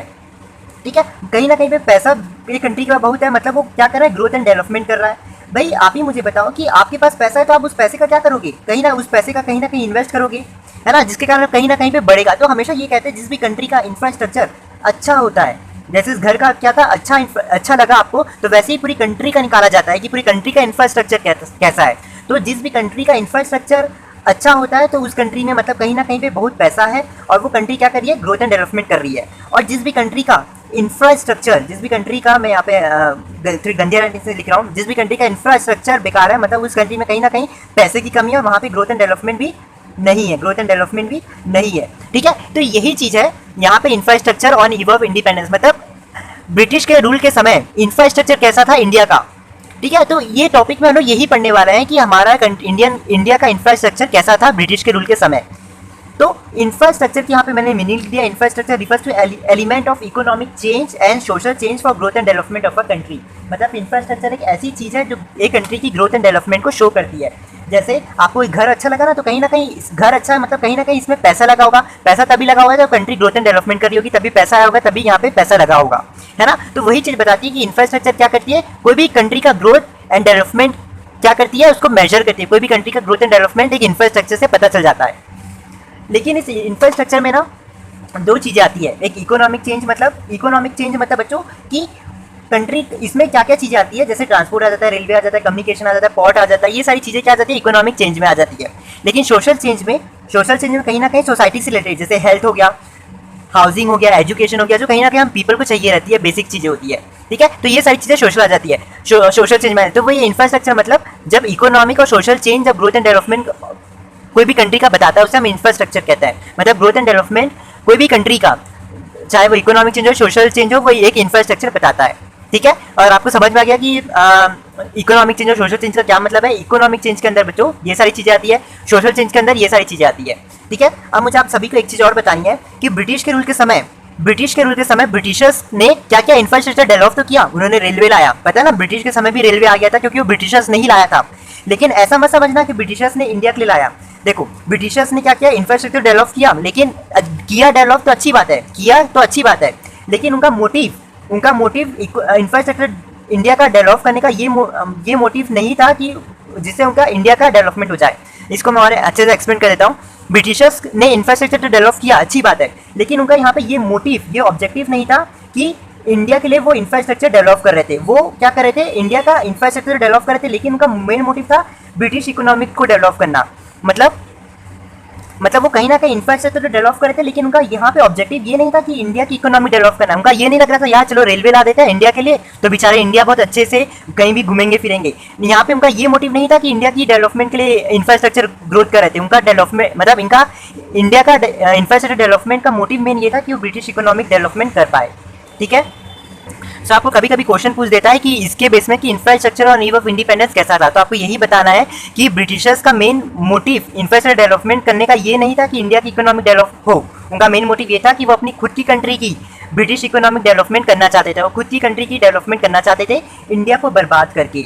ठीक है, कहीं ना कहीं पे पैसा एक कंट्री का बहुत है, मतलब वो क्या कर रहा है, ग्रोथ एंड डेवलपमेंट कर रहा है। भाई आप ही मुझे बताओ कि आपके पास पैसा है तो आप उस पैसे का क्या करोगे, कहीं ना उस पैसे का कहीं ना कहीं इन्वेस्ट करोगे, है ना, जिसके कारण कहीं ना कहीं पे बढ़ेगा। तो हमेशा ये कहते हैं जिस भी कंट्री का इंफ्रास्ट्रक्चर अच्छा होता है, जैसे इस घर का क्या था, अच्छा लगा आपको, तो वैसे ही पूरी कंट्री का निकाला जाता है कि पूरी कंट्री का इंफ्रास्ट्रक्चर कैसा है। तो जिस भी कंट्री का इंफ्रास्ट्रक्चर अच्छा होता है तो उस कंट्री में मतलब कहीं ना कहीं पे बहुत पैसा है और वो कंट्री क्या कर रही है, ग्रोथ एंड डेवलपमेंट कर रही है। और जिस भी कंट्री का इंफ्रास्ट्रक्चर, जिस भी कंट्री का, मैं यहाँ पे थोड़ी गंदी राइटिंग से लिख रहा हूँ, जिस भी कंट्री का इंफ्रास्ट्रक्चर बेकार है, मतलब उस कंट्री में कहीं ना कहीं पैसे की कमी है और वहाँ पे ग्रोथ एंड डेवलपमेंट भी नहीं है, ग्रोथ एंड डेवलपमेंट भी नहीं है। ठीक है, तो यही चीज़ है यहाँ पे infrastructure on eve of independence, मतलब ब्रिटिश के रूल के समय इंफ्रास्ट्रक्चर कैसा था इंडिया का। ठीक है, तो ये टॉपिक में हम लोग यही पढ़ने वाले हैं कि हमारा इंडिया का इंफ्रास्ट्रक्चर कैसा था ब्रिटिश के रूल के समय। तो इंफ्रास्ट्रक्चर की यहाँ पे मैंने मीनिंग दिया, infrastructure refers to element of economic change and social change for growth and development of a country. मतलब इंफ्रास्ट्रक्चर एक ऐसी चीज़ है जो एक कंट्री की ग्रोथ एंड डेवलपमेंट को शो करती है। जैसे आपको एक घर अच्छा लगा ना, तो कहीं ना कहीं घर अच्छा है, मतलब कहीं ना कहीं इसमें पैसा लगा होगा, पैसा तभी लगा होगा जब कंट्री ग्रोथ एंड डेवलपमेंट कर रही होगी, तभी पैसा आया होगा, तभी यहाँ पे पैसा लगा होगा, है ना। तो वही चीज़ बताती है कि इंफ्रास्ट्रक्चर क्या करती है, कोई भी कंट्री का ग्रोथ एंड डेवलपमेंट क्या करती है, उसको मेजर करती है। कोई भी कंट्री का ग्रोथ एंड डेवलपमेंट एक इंफ्रास्ट्रक्चर से पता चल जाता है। लेकिन इस इंफ्रास्ट्रक्चर में ना दो चीज़ें आती है, एक इकोनॉमिक चेंज मतलब बच्चों कि कंट्री इसमें क्या क्या चीज़ें आती है, जैसे ट्रांसपोर्ट आ जाता है, रेलवे आ जाता है, कम्युनिकेशन आ जाता है, पोर्ट आ जाता है, ये सारी चीज़ें क्या आ जाती है, इकोनॉमिक चेंज में आ जाती है। लेकिन सोशल चेंज में कहीं ना कहीं सोसाइटी से रिलेटेड, जैसे हेल्थ हो गया, हाउसिंग हो गया, एजुकेशन हो गया, जो कहीं ना कहीं हम पीपल को चाहिए रहती है, बेसिक चीज़ें होती है। ठीक है, तो ये सारी चीज़ें सोशल आ जाती है, सोशल चेंज में। तो वही इंफ्रास्ट्रक्चर मतलब जब इकोनॉमिक और सोशल चेंज, जब ग्रोथ एंड डेवलपमेंट कोई भी कंट्री का बताता है उसे हम इंफ्रास्ट्रक्चर कहते हैं। मतलब ग्रोथ एंड डेवलपमेंट कोई भी कंट्री का, चाहे वो इकोनॉमिक चेंज हो, सोशल चेंज हो, वो एक इंफ्रास्ट्रक्चर बताता है। ठीक है, और आपको समझ में आ गया कि इकोनॉमिक चेंज और सोशल चेंज का क्या मतलब है। इकोनॉमिक चेंज के अंदर बच्चों ये सारी चीज़ें आती है, सोशल चेंज के अंदर ये सारी चीज़ें आती है। ठीक है, अब मुझे आप सभी को एक चीज़ और बतानी है कि ब्रिटिश के रूल के समय ब्रिटिशर्स ने क्या क्या इंफ्रास्ट्रक्चर डेवलप तो किया। उन्होंने रेलवे लाया, पता है ना, ब्रिटिश के समय भी रेलवे आ गया था, क्योंकि वो ब्रिटिशर्स नहीं लाया था। लेकिन ऐसा मत समझना कि ब्रिटिशर्स ने इंडिया के लिए लाया। देखो, ब्रिटिशर्स ने क्या किया, इंफ्रास्ट्रक्चर डेवलप किया, लेकिन किया डेवलप तो अच्छी बात है, लेकिन उनका मोटिव इंफ्रास्ट्रक्चर इंडिया का डेवलप करने का ये मोटिव नहीं था कि जिससे उनका इंडिया का डेवलपमेंट हो जाए। इसको मैं और अच्छे से एक्सप्लेन कर देता हूँ। ब्रिटिशर्स ने इंफ्रास्ट्रक्चर तो डेवलप किया, अच्छी बात है, लेकिन उनका यहाँ पे ये ऑब्जेक्टिव नहीं था कि इंडिया के लिए वो इंफ्रास्ट्रक्चर डेवलप कर रहे थे। वो क्या कर रहे थे, इंडिया का इंफ्रास्ट्रक्चर डेवलप कर रहे थे, लेकिन उनका मेन मोटिव था ब्रिटिश इकोनॉमिक को डेवलप करना। मतलब वो कहीं ना कहीं इंफ्रास्ट्रक्चर तो डेवलप कर रहे थे, लेकिन उनका यहाँ पे ऑब्जेक्टिव ये नहीं था कि इंडिया की इकोनॉमी डेवलप करना। उनका ये नहीं लग रहा था यार चलो रेलवे ला देते हैं इंडिया के लिए, तो बेचारे इंडिया बहुत अच्छे से कहीं भी घूमेंगे फिरेंगे। यहाँ पे उनका ये मोटिव नहीं था कि इंडिया की डेवलपमेंट के लिए इंफ्रास्ट्रक्चर ग्रोथ कर रहे थे। उनका डेवलपमेंट मतलब इनका इंडिया का इंफ्रास्ट्रक्चर डेवलपमेंट का मोटिव मेन ये था कि वो ब्रिटिश इकोनॉमिक डेवलपमेंट कर पाए। ठीक है, तो आपको कभी कभी क्वेश्चन पूछ देता है कि इसके बेस में कि इंफ्रास्ट्रक्चर और ईव ऑफ इंडिपेंडेंस कैसा था, तो आपको यही बताना है कि ब्रिटिशर्स का मेन मोटिव इंफ्रास्ट्रक्चर डेवलपमेंट करने का ये नहीं था कि इंडिया की इकोनॉमिक डेवलप हो। उनका मेन मोटिव ये था कि वो अपनी खुद की कंट्री की ब्रिटिश इकोनॉमिक डेवलपमेंट करना चाहते थे, वो खुद की कंट्री की डेवलपमेंट करना चाहते थे इंडिया को बर्बाद करके।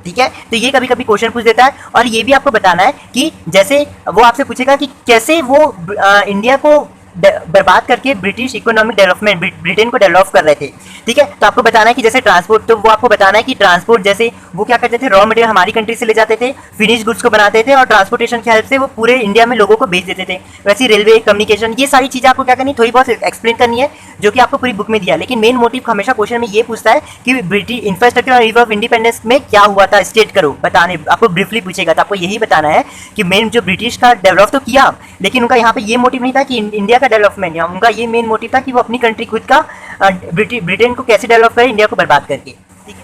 ठीक है, तो ये कभी कभी क्वेश्चन पूछ देता है। और ये भी आपको बताना है कि जैसे वो आपसे पूछेगा कि कैसे वो इंडिया को बर्बाद करके ब्रिटिश इकोनॉमिक डेवलपमेंट ब्रिटेन को डेवलप कर रहे थे। ठीक है, तो आपको बताना है कि जैसे ट्रांसपोर्ट, तो वो आपको बताना है कि ट्रांसपोर्ट जैसे वो क्या करते थे, रॉ मटेरियल हमारी कंट्री से ले जाते थे, फिनिश गुड्स को बनाते थे और ट्रांसपोर्टेशन की हेल्प से वो पूरे इंडिया में लोगों को बेच देते थे। वैसे रेलवे, कम्युनिकेशन, ये सारी चीज़ें आपको क्या करनी, थोड़ी बहुत एक्सप्लेन करनी है, जो कि आपको पूरी बुक में दिया। लेकिन मेन मोटिव हमेशा क्वेश्चन में ये पूछता है कि ब्रिटिश इंफ्रास्ट्रक्चर और ईव ऑफ इंडिपेंडेंस में क्या हुआ था, स्टेट करो, बताने आपको ब्रीफली पूछेगा। तो आपको यही बताना है कि मेन जो ब्रिटिश का डेवलप तो किया, लेकिन उनका यहाँ पे ये मोटिव नहीं था कि इंडिया का डेवलपमेंट, उनका ये मेन मोटिव था कि वो अपनी कंट्री खुद का ब्रिटेन को कैसे डेवलप करे इंडिया को बर्बाद करके। ठीक है,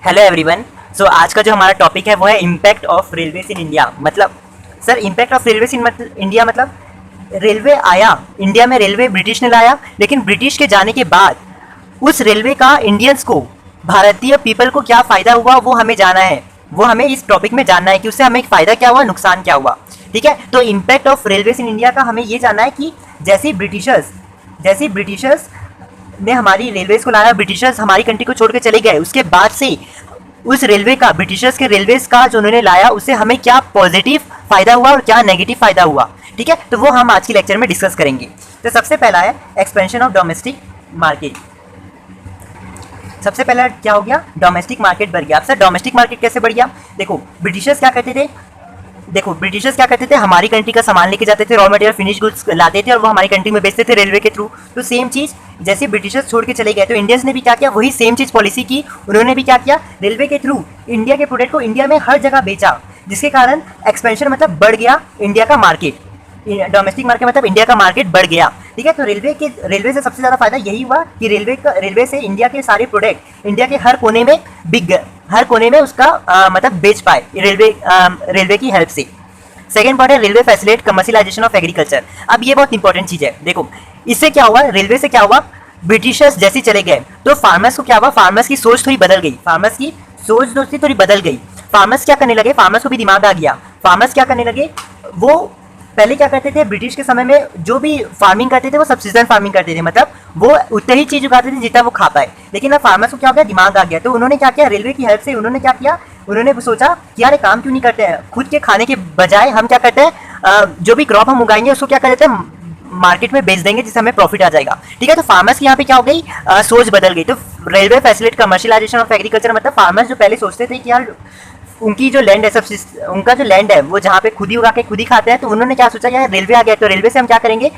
हेलो एवरीवन। सो आज का जो हमारा टॉपिक है वो है impact of railways in India. मतलब sir impact of railways in India मतलब रेलवे आया इंडिया में, रेलवे ब्रिटिश ने लाया, लेकिन ब्रिटिश के जाने के बाद उस रेलवे का इंडियंस को, भारतीय पीपल को क्या फ़ायदा हुआ वो हमें जाना है, वो हमें इस टॉपिक में जानना है कि उससे हमें फ़ायदा क्या हुआ, नुकसान क्या हुआ। ठीक है, तो impact of railways in India का हमें ये जानना है कि जैसे ब्रिटिशर्स ने हमारी रेलवेज को लाया, ब्रिटिशर्स हमारी कंट्री को छोड़ के चले गए, उसके बाद से उस रेलवे का, ब्रिटिशर्स के रेलवे का जो उन्होंने लाया, उससे हमें क्या पॉजिटिव फायदा हुआ और क्या नेगेटिव फायदा हुआ, ठीक है। तो वो हम आज की लेक्चर में डिस्कस करेंगे। तो सबसे पहला है एक्सपेंशन ऑफ डोमेस्टिक मार्केट। सबसे पहला क्या हो गया, डोमेस्टिक मार्केट बढ़ गया। अब सर डोमेस्टिक मार्केट कैसे बढ़ गया? देखो ब्रिटिशर्स क्या करते थे, हमारी कंट्री का सामान लेके जाते थे, रॉ मटेरियल फिनिश गुड्स लाते थे और वो हमारी कंट्री में बेचते थे रेलवे के थ्रू। तो सेम चीज़ जैसे ब्रिटिशर्स छोड़ के चले गए तो इंडियंस ने भी क्या किया, वही सेम चीज़ पॉलिसी की। उन्होंने भी क्या किया, रेलवे के थ्रू इंडिया के प्रोडक्ट को इंडिया में हर जगह बेचा, जिसके कारण एक्सपेंशन मतलब बढ़ गया इंडिया का मार्केट। डोमेस्टिक मार्केट मतलब इंडिया का मार्केट बढ़ गया, ठीक है। तो रेलवे से सबसे ज़्यादा फायदा यही हुआ कि रेलवे से इंडिया के सारे प्रोडक्ट इंडिया के हर कोने में बिक गए, हर कोने में उसका मतलब बेच पाए रेलवे की हेल्प से। सेकेंड पॉइंट है railway facilitate commercialisation of agriculture. अब ये बहुत इंपॉर्टेंट चीज़ है। देखो इससे क्या हुआ, रेलवे से क्या हुआ, ब्रिटिशर्स जैसे चले गए तो फार्मर्स को क्या हुआ, फार्मर्स की सोच थोड़ी बदल गई, फार्मर्स क्या करने लगे, फार्मर्स को भी दिमाग आ गया। फार्मर्स क्या करने लगे, वो पहले क्या करते थे, ब्रिटिश के समय में जो भी फार्मिंग करते थे वो सब्सिस्टेंस फार्मिंग करते थे, मतलब वो उतनी ही चीज उगाते थे जितना वो खा पाए। लेकिन अब फार्मर्स को क्या हो गया, दिमाग आ गया। तो उन्होंने क्या किया, रेलवे की हेल्प से उन्होंने क्या किया, उन्होंने सोचा कि यार काम क्यों नहीं करते हैं, खुद के खाने के बजाय हम क्या करते हैं, जो भी क्रॉप हम उगाएंगे उसको क्या कर देते हैं, मार्केट में बेच देंगे जिससे हमें प्रॉफिट आ जाएगा, ठीक है। तो फार्मर्स की यहाँ पे क्या हो गई, सोच बदल गई। तो railway facilitate commercialisation of agriculture मतलब फार्मर्स जो पहले सोचते थे कि यार उनकी जो लैंड है, उनका जो लैंड है वो जहाँ पे खुद ही उगा के खुद ही खाते हैं, तो उन्होंने क्या सोचा, यार रेलवे आ गया तो रेलवे से हम क्या करेंगे,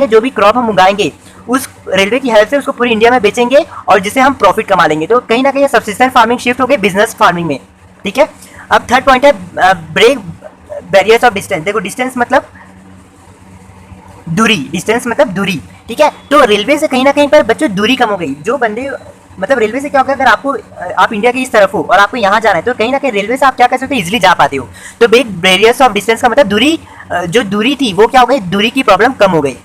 जो भी क्रॉप हम उगाएंगे उस रेलवे की हेल्प से उसको पूरी इंडिया में बेचेंगे और जिससे हम प्रॉफिट कमा लेंगे। तो कहीं ना कहीं सब्सिस्टेंस फार्मिंग शिफ्ट हो गई बिजनेस फार्मिंग में, ठीक है। अब थर्ड पॉइंट है ब्रेक बैरियर्स ऑफ डिस्टेंस। देखो डिस्टेंस मतलब दूरी, ठीक है। तो रेलवे से कहीं ना कहीं पर बच्चों दूरी कम हो गई। जो बंदे मतलब रेलवे से क्या होगा, अगर आप इंडिया के इस तरफ हो और आपको यहाँ जाना है तो कहीं ना कहीं रेलवे से आप क्या कर सकते हो, इजीली जा पाते हो। तो ब्रेक बैरियर्स ऑफ डिस्टेंस का मतलब जो दूरी थी वो क्या हो गई, दूरी की प्रॉब्लम कम हो गई।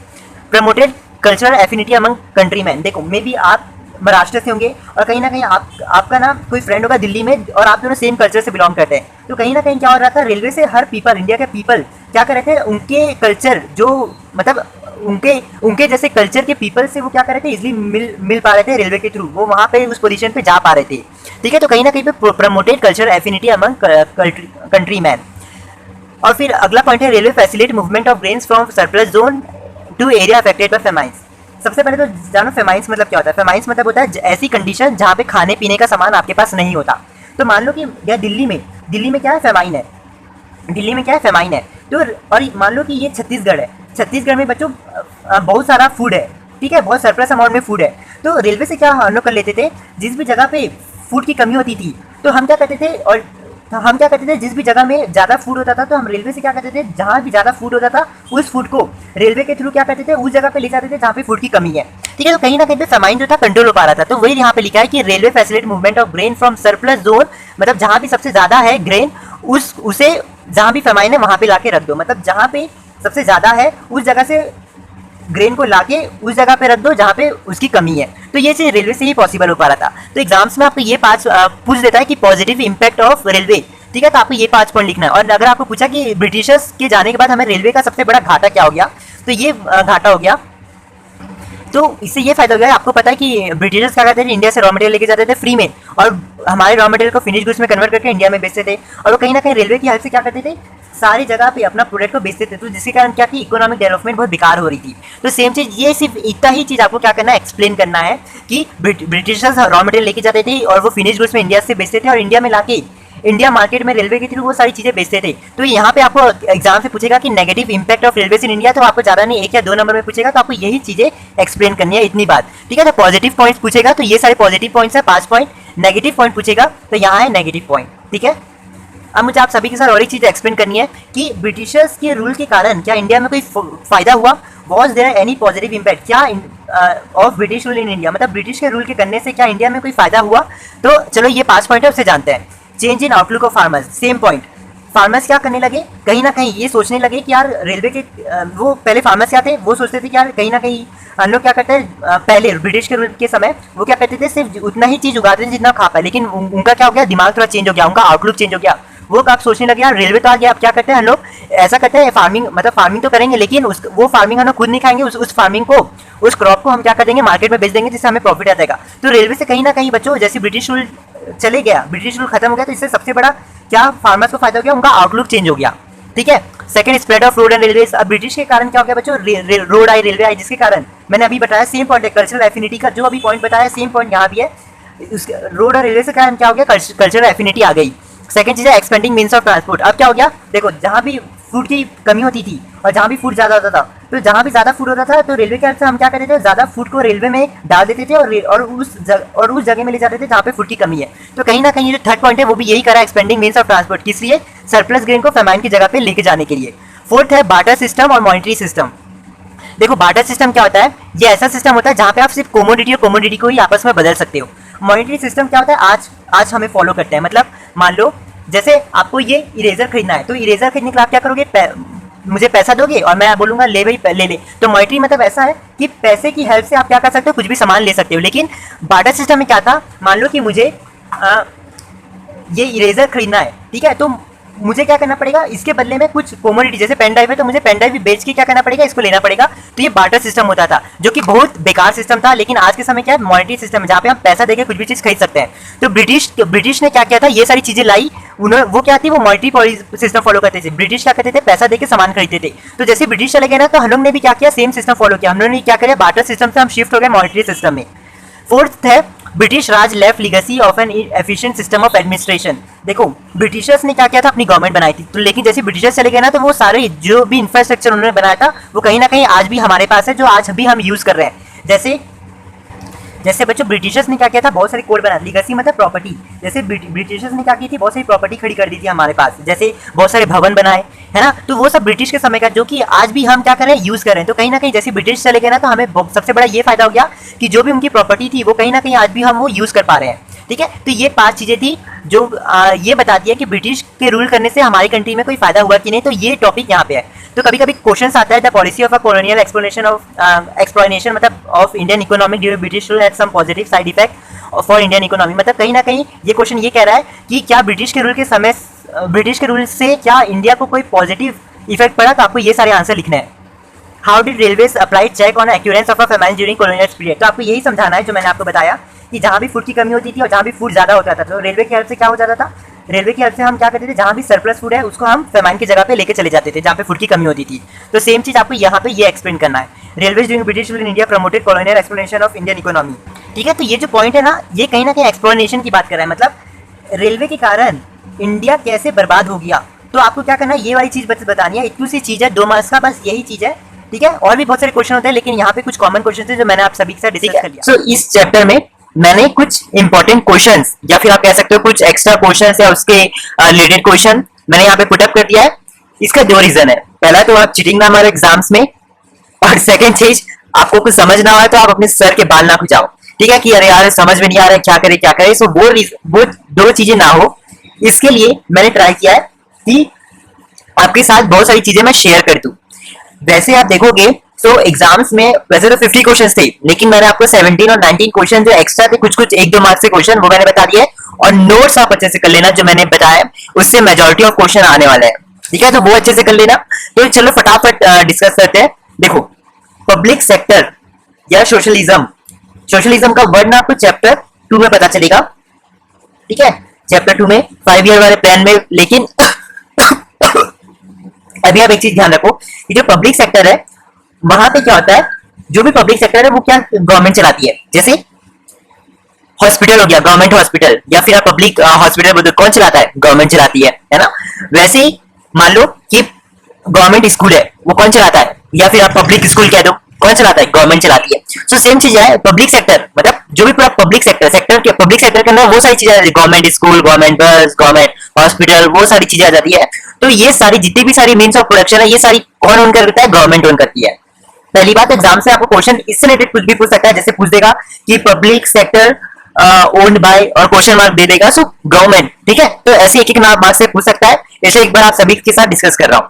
Promoted cultural affinity among countryman. देखो मे बी आप महाराष्ट्र से होंगे और कहीं ना कहीं आपका ना कोई फ्रेंड होगा दिल्ली में और आप दोनों सेम कल्चर से बिलोंग करते हैं, तो कहीं ना कहीं क्या हो रहा था, रेलवे से हर पीपल, इंडिया के पीपल क्या कर रहे थे, उनके कल्चर जो मतलब उनके जैसे कल्चर के पीपल से वो क्या कर रहे थे, इजिली मिल पा रहे थे रेलवे के थ्रू, वो वहाँ पे उस पोजीशन पे जा पा रहे थे, ठीक है। तो कहीं ना कहीं पे promoted culture affinity among country man. और फिर अगला पॉइंट है railway facilitate movement of grains from surplus zone to area affected by famines. सबसे पहले तो जानो फेमाइंस मतलब क्या होता है। फेमाइंस मतलब होता है ऐसी कंडीशन जहाँ पे खाने पीने का सामान आपके पास नहीं होता। तो मान लो कि यार दिल्ली में क्या है, फेमाइन है, तो और मान लो कि ये छत्तीसगढ़ है, छत्तीसगढ़ में बच्चों बहुत सारा फूड है, ठीक है, बहुत सरप्लस अमाउंट में फूड है। तो रेलवे से क्या हम लोग कर लेते थे, जिस भी जगह पे फूड की कमी होती थी तो हम क्या करते थे, जिस भी जगह में ज़्यादा फूड होता था तो हम रेलवे से क्या करते थे, जहाँ भी ज़्यादा फूड होता था उस फूड को रेलवे के थ्रू क्या करते थे, उस जगह पे ले जाते थे जहाँ पे फूड की कमी है, ठीक है। तो कहीं ना कहीं पे फेमाइन जो था कंट्रोल हो पा रहा था। तो वही यहाँ पे लिखा है कि railway facilitate movement of grain from surplus zone, मतलब जहाँ भी सबसे ज़्यादा है ग्रेन उसे जहाँ भी फेमाइन है वहाँ पे ला के रख दो, मतलब जहाँ पे सबसे ज़्यादा है उस जगह से ग्रेन को लाके उस जगह पे रख दो जहाँ पे उसकी कमी है। तो ये चीज़ रेलवे से ही पॉसिबल हो पा रहा था। तो एग्जाम्स में आपको ये 5 पूछ देता है कि पॉजिटिव इंपैक्ट ऑफ रेलवे, ठीक है। तो आपको ये 5 पॉइंट लिखना है। और अगर आपको पूछा कि ब्रिटिशर्स के जाने के बाद हमें रेलवे का सबसे बड़ा घाटा क्या हो गया, तो ये घाटा हो गया, तो इससे ये फायदा हो गया, आपको पता है कि ब्रिटिशर्स क्या करते थे, इंडिया से रॉ मटेरियल लेके जाते थे फ्री में और हमारे रॉ मटेरियल को फिनिश गुड्स में कन्वर्ट करके इंडिया में बेचते थे। और वो कहीं ना कहीं रेलवे की हेल्प से क्या करते थे, सारी जगह पे अपना प्रोडक्ट को बेचते थे, तो जिसके कारण क्या थी, इकोनॉमिक डेवलपमेंट बहुत बेकार हो रही थी। तो सेम चीज़ ये सिर्फ इतना ही चीज़ आपको क्या करना है, एक्सप्लेन करना है कि ब्रिटिशर्स रॉ मटेरियल लेके जाते थे और वो फिनिश गुड्स में इंडिया से बेचते थे और इंडिया में लाके इंडिया मार्केट में रेलवे के थ्रू वो सारी चीज़ें बेचते थे। तो यहाँ पे आपको एग्जाम से पूछेगा कि negative impact of railway in India, तो आपको ज़्यादा नहीं 1 या 2 नंबर में पूछेगा, तो आपको यही चीज़ें एक्सप्लेन करनी है, इतनी बात, ठीक है। तो पॉजिटिव पॉइंट्स पूछेगा तो ये सारे पॉजिटिव पॉइंट्स है 5 पॉइंट, नेगेटिव पॉइंट पूछेगा तो यहाँ है नेगेटिव पॉइंट, ठीक है। अब मुझे आप सभी के साथ और एक चीज़ एक्सप्लेन करनी है कि ब्रिटिशर्स के रूल के कारण क्या इंडिया में कोई फायदा हुआ, was there any positive impact, क्या of British rule in India, मतलब ब्रिटिश के रूल के करने से क्या इंडिया में कोई फायदा हुआ। तो चलो ये 5 पॉइंट है, उससे जानते हैं। Change in outlook of farmers, same point, farmers क्या करने लगे, कहीं ना कहीं ये सोचने लगे कि यार रेलवे के वो पहले फार्मर्स क्या थे, वो सोचते थे कि यार कहीं ना कहीं हम लोग क्या करते हैं, पहले ब्रिटिश के रूल के समय वो क्या करते थे, सिर्फ उतना ही चीज़ उगाते थे जितना खा पाए, लेकिन उनका क्या हो गया, दिमाग थोड़ा चेंज हो गया, उनका आउटलुक चेंज हो गया। वो आप सोचने लगे यार रेलवे तो आ गया, अब क्या करते हैं हम लोग, ऐसा करते हैं फार्मिंग, मतलब फार्मिंग तो करेंगे लेकिन वो फार्मिंग हम लोग खुद नहीं खाएंगे, उस फार्मिंग को, उस क्रॉप को हम क्या कर देंगे, मार्केट में बेच देंगे जिससे हमें प्रॉफिट आ जाएगा। तो रेलवे से कहीं ना कहीं बच्चों जैसे ब्रिटिश रूल चले गया, ब्रिटिश रूल खत्म हो गया, तो इससे सबसे बड़ा क्या फार्मर्स को फायदा हो गया, उनका आउटलुक चेंज हो गया। ठीक है। Second, spread of road and railway. अब ब्रिटिश के कारण क्या हो गया बच्चों, रोड आई, रेलवे आई, जिसके कारण मैंने अभी बताया सेम पॉइंट है, कल्चरल एफिनिटी का जो अभी पॉइंट बताया सेम पॉइंट यहाँ भी है। रोड और रेलवे से कारण क्या हो गया, कल्चरल एफिनिटी आ गई। सेकंड चीज है एक्सपेंडिंग मीन्स ऑफ ट्रांसपोर्ट। अब क्या हो गया, देखो जहाँ भी फूड की कमी होती थी और जहाँ भी फूड ज़्यादा होता था, तो जहाँ भी ज़्यादा फूड होता था तो रेलवे के हेल्प से हम क्या करते थे, ज़्यादा फूड को रेलवे में डाल देते थे और उस जगह में ले जाते थे जहाँ पे फूड की कमी है। तो कहीं ना कहीं जो थर्ड पॉइंट है वो भी यही करा, एक्सपेंडिंग मीन्स ऑफ ट्रांसपोर्ट, किस लिए, सरप्लस ग्रेन को फेमाइन की जगह पे लेके जाने के लिए। फोर्थ है बार्टर सिस्टम और मॉनिटरी सिस्टम। देखो बार्टर सिस्टम क्या होता है, ये ऐसा सिस्टम होता है जहाँ पे आप सिर्फ कोमोडिटी और कोमोडिटी को ही आपस में बदल सकते हो। मॉनिटरी सिस्टम क्या होता है, आज हमें फॉलो करते हैं, मतलब मान लो जैसे आपको ये इरेजर खरीदना है, तो इरेजर खरीदने के लिए आप क्या करोगे, मुझे पैसा दोगे और मैं बोलूंगा ले भाई ले ले। तो मॉनिटरी मतलब ऐसा है कि पैसे की हेल्प से आप क्या कर सकते हो, कुछ भी सामान ले सकते हो। लेकिन बार्टर सिस्टम में क्या था, मान लो कि मुझे ये इरेजर खरीदना है, ठीक है, तो मुझे क्या करना पड़ेगा, इसके बदले में कुछ कॉमोडिटी, जैसे पेन ड्राइव है तो मुझे पेन ड्राइव भी बेच के क्या करना पड़ेगा, इसको लेना पड़ेगा। तो ये बार्टर सिस्टम होता था जो कि बहुत बेकार सिस्टम था। लेकिन आज के समय क्या है, मॉनिटरी सिस्टम है जहाँ पे हम पैसा देके कुछ भी चीज़ खरीद सकते हैं। तो ब्रिटिश ने क्या किया था, ये सारी चीज़ें लाई, उन्होंने वो क्या थी, वो मॉनिटरी सिस्टम फॉलो करते थे। ब्रिटिश क्या करते थे, पैसा देके सामान खरीदते थे। तो जैसे ब्रिटिश चले गए ना, तो हम लोग ने भी क्या किया, सेम सिस्टम फॉलो किया। हम लोगों ने क्या किया, बार्टर सिस्टम से हम शिफ्ट हो गए मॉनिटरी सिस्टम में। फोर्थ है British Raj left legacy of N efficient system of administration. देखो ब्रिटिशर्स ने क्या किया था, अपनी गवर्नमेंट बनाई थी, तो लेकिन जैसे ब्रिटिशर्स चले गए ना, तो वो सारे जो भी इंफ्रास्ट्रक्चर उन्होंने बनाया था वो कहीं ना कहीं आज भी हमारे पास है, जो आज भी हम यूज कर रहे हैं। जैसे बच्चों ब्रिटिशर्स ने क्या किया था, बहुत सारी कोड बना, लीगेसी मतलब प्रॉपर्टी। जैसे ब्रिटिशर्स ने क्या की थी, बहुत सारी प्रॉपर्टी खड़ी कर दी थी हमारे पास, जैसे बहुत सारे भवन बनाए, है ना। तो वो सब ब्रिटिश के समय का, जो कि आज भी हम क्या कर रहे हैं, यूज कर रहे हैं। तो कहीं ना कहीं जैसे ब्रिटिश चले गए ना, तो हमें सबसे बड़ा ये फायदा हो गया कि जो भी उनकी प्रॉपर्टी थी वो कहीं ना कहीं आज भी हम वो यूज कर पा रहे हैं। ठीक है। तो ये 5 चीजें थी जो ये बताती है कि ब्रिटिश के रूल करने से हमारी कंट्री में कोई फायदा हुआ कि नहीं। तो ये टॉपिक यहाँ पे है। तो कभी कभी क्वेश्चन आता है, the policy of a colonial exploitation मतलब of Indian economic during British rule had some positive side effect for Indian economy. मतलब कहीं ना कहीं ये क्वेश्चन ये कह रहा है कि क्या ब्रिटिश के रूल से क्या इंडिया को कोई पॉजिटिव इफेक्ट पड़ा। तो आपको ये सारे आंसर लिखने हैं। How did railways apply check on occurrence of a famine during colonial period. तो आपको यही समझाना है जो मैंने आपको बताया कि जहाँ भी फूड की कमी होती थी और जहाँ भी फूड ज़्यादा होता था, तो रेलवे की हेल्प से क्या हो जाता था, रेलवे की हेल्प से हम क्या करते थे, जहाँ भी सरप्लस फूड है उसको हम फेमाइन की जगह पे लेके चले जाते थे जहाँ पे फूड की कमी होती थी। तो सेम चीज़ आपको यहाँ पे ये एक्सप्लेन करना है। Railways during British rule in India promoted colonial exploitation of Indian economy. ठीक है। तो ये जो पॉइंट है ना, ये कहीं ना कहीं एक्सप्लोनेशन की बात कर रहा है, मतलब रेलवे के कारण इंडिया कैसे बर्बाद हो गया। तो आपको क्या करना है, ये वाली चीज़ बतानी है। इतनी सी चीज़ है, 2 मार्क्स का बस यही चीज़ है। ठीक है। और भी बहुत सारे क्वेश्चन होते हैं, लेकिन यहाँ पे कुछ कॉमन क्वेश्चन थे जो मैंने आप सभी के साथ डिस्कस कर लिया। सो इस चैप्टर में मैंने कुछ इंपॉर्टेंट क्वेश्चंस या फिर आप कह सकते हो कुछ एक्स्ट्रा क्वेश्चंस या उसके रिलेटेड क्वेश्चन मैंने यहाँ पे पुटअप कर दिया है। इसका 2 रीजन है। पहला तो आप चीटिंग ना मारो एग्जाम्स में, और सेकंड चीज आपको कुछ समझ ना आए तो आप अपने सर के बाल ना खुजाओ। ठीक है, कि अरे यार समझ में नहीं आ रहा है, क्या करे। सो वो 2 चीजें ना हो, इसके लिए मैंने ट्राई किया है कि आपके साथ बहुत सारी चीजें मैं शेयर कर दूं। वैसे आप देखोगे तो एग्जाम्स में वैसे तो 50 क्वेश्चंस थे, लेकिन मैंने आपको 17 और 19 क्वेश्चन जो एक्स्ट्रा थे, कुछ 1-2 मार्क्स के क्वेश्चन, वो मैंने बता दिया है। और नोट्स आप अच्छे से कर लेना, जो मैंने बताया उससे मेजॉरिटी ऑफ क्वेश्चन आने वाले हैं। ठीक है, तो वो अच्छे से कर लेना। तो चलो फटाफट डिस्कस करते हैं। देखो पब्लिक सेक्टर या सोशलिज्म का वर्ड ना आपको चैप्टर 2 में पता चलेगा। ठीक है, चैप्टर 2 में 5 ईयर वाले प्लान में। लेकिन अभी आप एक चीज ध्यान रखो कि जो पब्लिक सेक्टर है वहां पे क्या होता है, जो भी पब्लिक सेक्टर है वो क्या गवर्नमेंट चलाती है। जैसे हॉस्पिटल हो गया, गवर्नमेंट हॉस्पिटल, या फिर आप पब्लिक हॉस्पिटल बोलते, कौन चलाता है, गवर्नमेंट चलाती है ना। वैसे ही मान लो कि गवर्नमेंट स्कूल है, वो कौन चलाता है, या फिर आप पब्लिक स्कूल कह दो, कौन चलाता है, गवर्नमेंट चलाती है। सो सेम चीज है पब्लिक सेक्टर, मतलब जो भी पूरा पब्लिक सेक्टर के पब्लिक सेक्टर के अंदर वो सारी चीजें, गवर्नमेंट स्कूल, गवर्नमेंट बस, गवर्नमेंट हॉस्पिटल, वो सारी चीजें आ जाती है। तो ये सारी जितनी भी सारी मीन्स ऑफ प्रोडक्शन है, ये सारी कौन ओन करता है, गवर्नमेंट ओन करती है। पहली बात, एग्जाम से आपको क्वेश्चन इससे रिलेटेड कुछ भी पूछ सकता है, जैसे पूछ देगा कि पब्लिक सेक्टर ओन्ड बाय, और क्वेश्चन मार्क दे देगा सो गवर्नमेंट। ठीक है, तो ऐसे एक मार्क्स से पूछ सकता है। ऐसे एक बार आप सभी के साथ डिस्कस कर रहा हूं।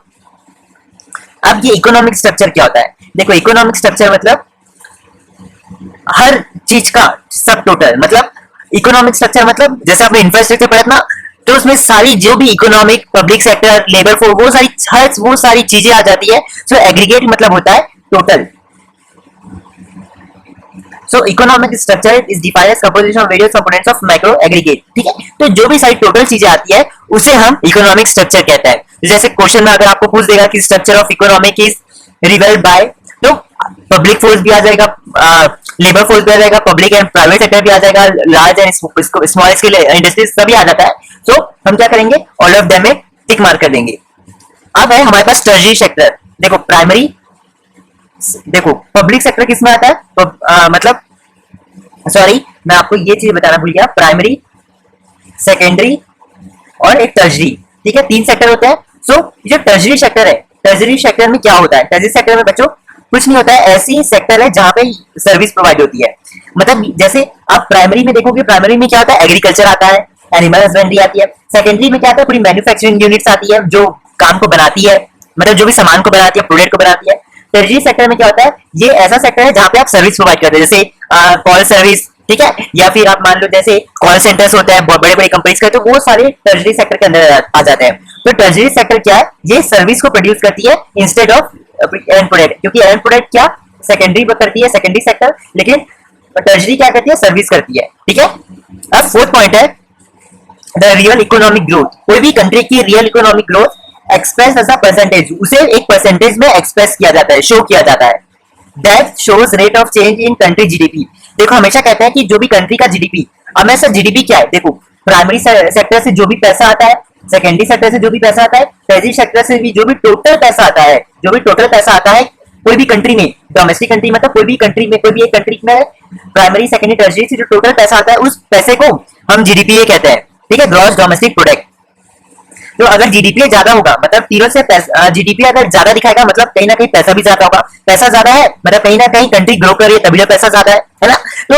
अब ये इकोनॉमिक स्ट्रक्चर क्या होता है, देखो इकोनॉमिक स्ट्रक्चर मतलब हर चीज का सब टोटल, मतलब इकोनॉमिक स्ट्रक्चर मतलब जैसे आपने इंफ्रास्ट्रक्चर पढ़ा ना, तो उसमें सारी जो भी economic, public sector, labour force, वो सारी चीजें आ जाती है। सो एग्रीगेट मतलब होता है total. So economic structure is defined as composition of various components of micro aggregate, ठीक है। तो जो भी सारी टोटल चीजें आती है उसे हम इकोनॉमिक स्ट्रक्चर कहते हैं। जैसे क्वेश्चन में अगर आपको पूछ देगा कि structure of economic is revealed by, तो पब्लिक फोर्स भी आ जाएगा, लेबर फोर्स भी आ जाएगा, पब्लिक एंड प्राइवेट सेक्टर भी आ जाएगा, large and small scale industries सभी आ जाता है। तो हम क्या करेंगे, ऑल ऑफ देम में टिक मार्क कर देंगे। अब है हमारे पास टर्शरी सेक्टर। देखो प्राइमरी, देखो पब्लिक सेक्टर किसमें आता है, तो मतलब सॉरी मैं आपको ये चीज बताना भूल गया, प्राइमरी, सेकेंडरी और एक टर्शरी, ठीक है, 3 सेक्टर होते हैं। सो जो टर्शरी सेक्टर है, टर्शरी सेक्टर में क्या होता है, टर्शरी सेक्टर में बच्चों कुछ नहीं होता है, ऐसी सेक्टर है जहां पे सर्विस प्रोवाइड होती है। मतलब जैसे आप प्राइमरी में देखोगे, प्राइमरी में क्या होता है, एग्रीकल्चर आता है, एनिमल हस्बेंड्री आती है। सेकेंडरी में क्या आता है, पूरी मैन्युफैक्चरिंग यूनिट्स आती है जो काम को बनाती है, मतलब जो भी सामान को बनाती है, प्रोडक्ट को बनाती है। टर्शरी सेक्टर में क्या होता है, ये ऐसा सेक्टर है जहां पे आप सर्विस प्रोवाइड करते हैं, जैसे कॉल सर्विस, ठीक है, या फिर आप मान लो जैसे कॉल सेंटर्स होते हैं बड़े बड़े कंपनीज का, तो वो सारे टर्शरी सेक्टर के अंदर आ जाते हैं। तो टर्शरी सेक्टर क्या है, ये सर्विस को प्रोड्यूस करती है इंस्टेड ऑफ एंड प्रोडक्ट, क्योंकि एंड प्रोडक्ट क्या सेकेंडरी करती है, सेकेंडरी सेक्टर, लेकिन टर्शरी क्या करती है, सर्विस करती है, ठीक है। अब फोर्थ पॉइंट है द रियल इकोनॉमिक ग्रोथ। कोई भी कंट्री की real economic growth express as a percentage, उसे एक परसेंटेज में एक्सप्रेस किया जाता है, शो किया जाता है। That shows rate of change in country GDP. देखो हमेशा कहते हैं कि जो भी कंट्री का जीडीपी, हमेशा जीडीपी क्या है, देखो प्राइमरी सेक्टर से जो भी पैसा आता है, सेकेंडरी सेक्टर से जो भी पैसा आता है, टर्शरी सेक्टर से भी जो भी टोटल पैसा आता है, जो भी टोटल पैसा आता है कोई भी कंट्री में, डोमेस्टिक कंट्री मतलब कोई भी कंट्री में, कोई भी एक कंट्री में प्राइमरी सेकेंडरी टर्शरी से जो टोटल पैसा आता है, उस पैसे को हम जीडीपी कहते हैं, ठीक है, ग्रॉस डोमेस्टिक प्रोडक्ट। तो अगर जीडीपी ज्यादा होगा, मतलब तीनों से जीडीपी अगर ज्यादा दिखाएगा, मतलब कहीं ना कहीं पैसा भी ज्यादा होगा, पैसा ज्यादा है मतलब कहीं ना कहीं कंट्री ग्रो कर रही है, तभी तो पैसा ज्यादा है ना। तो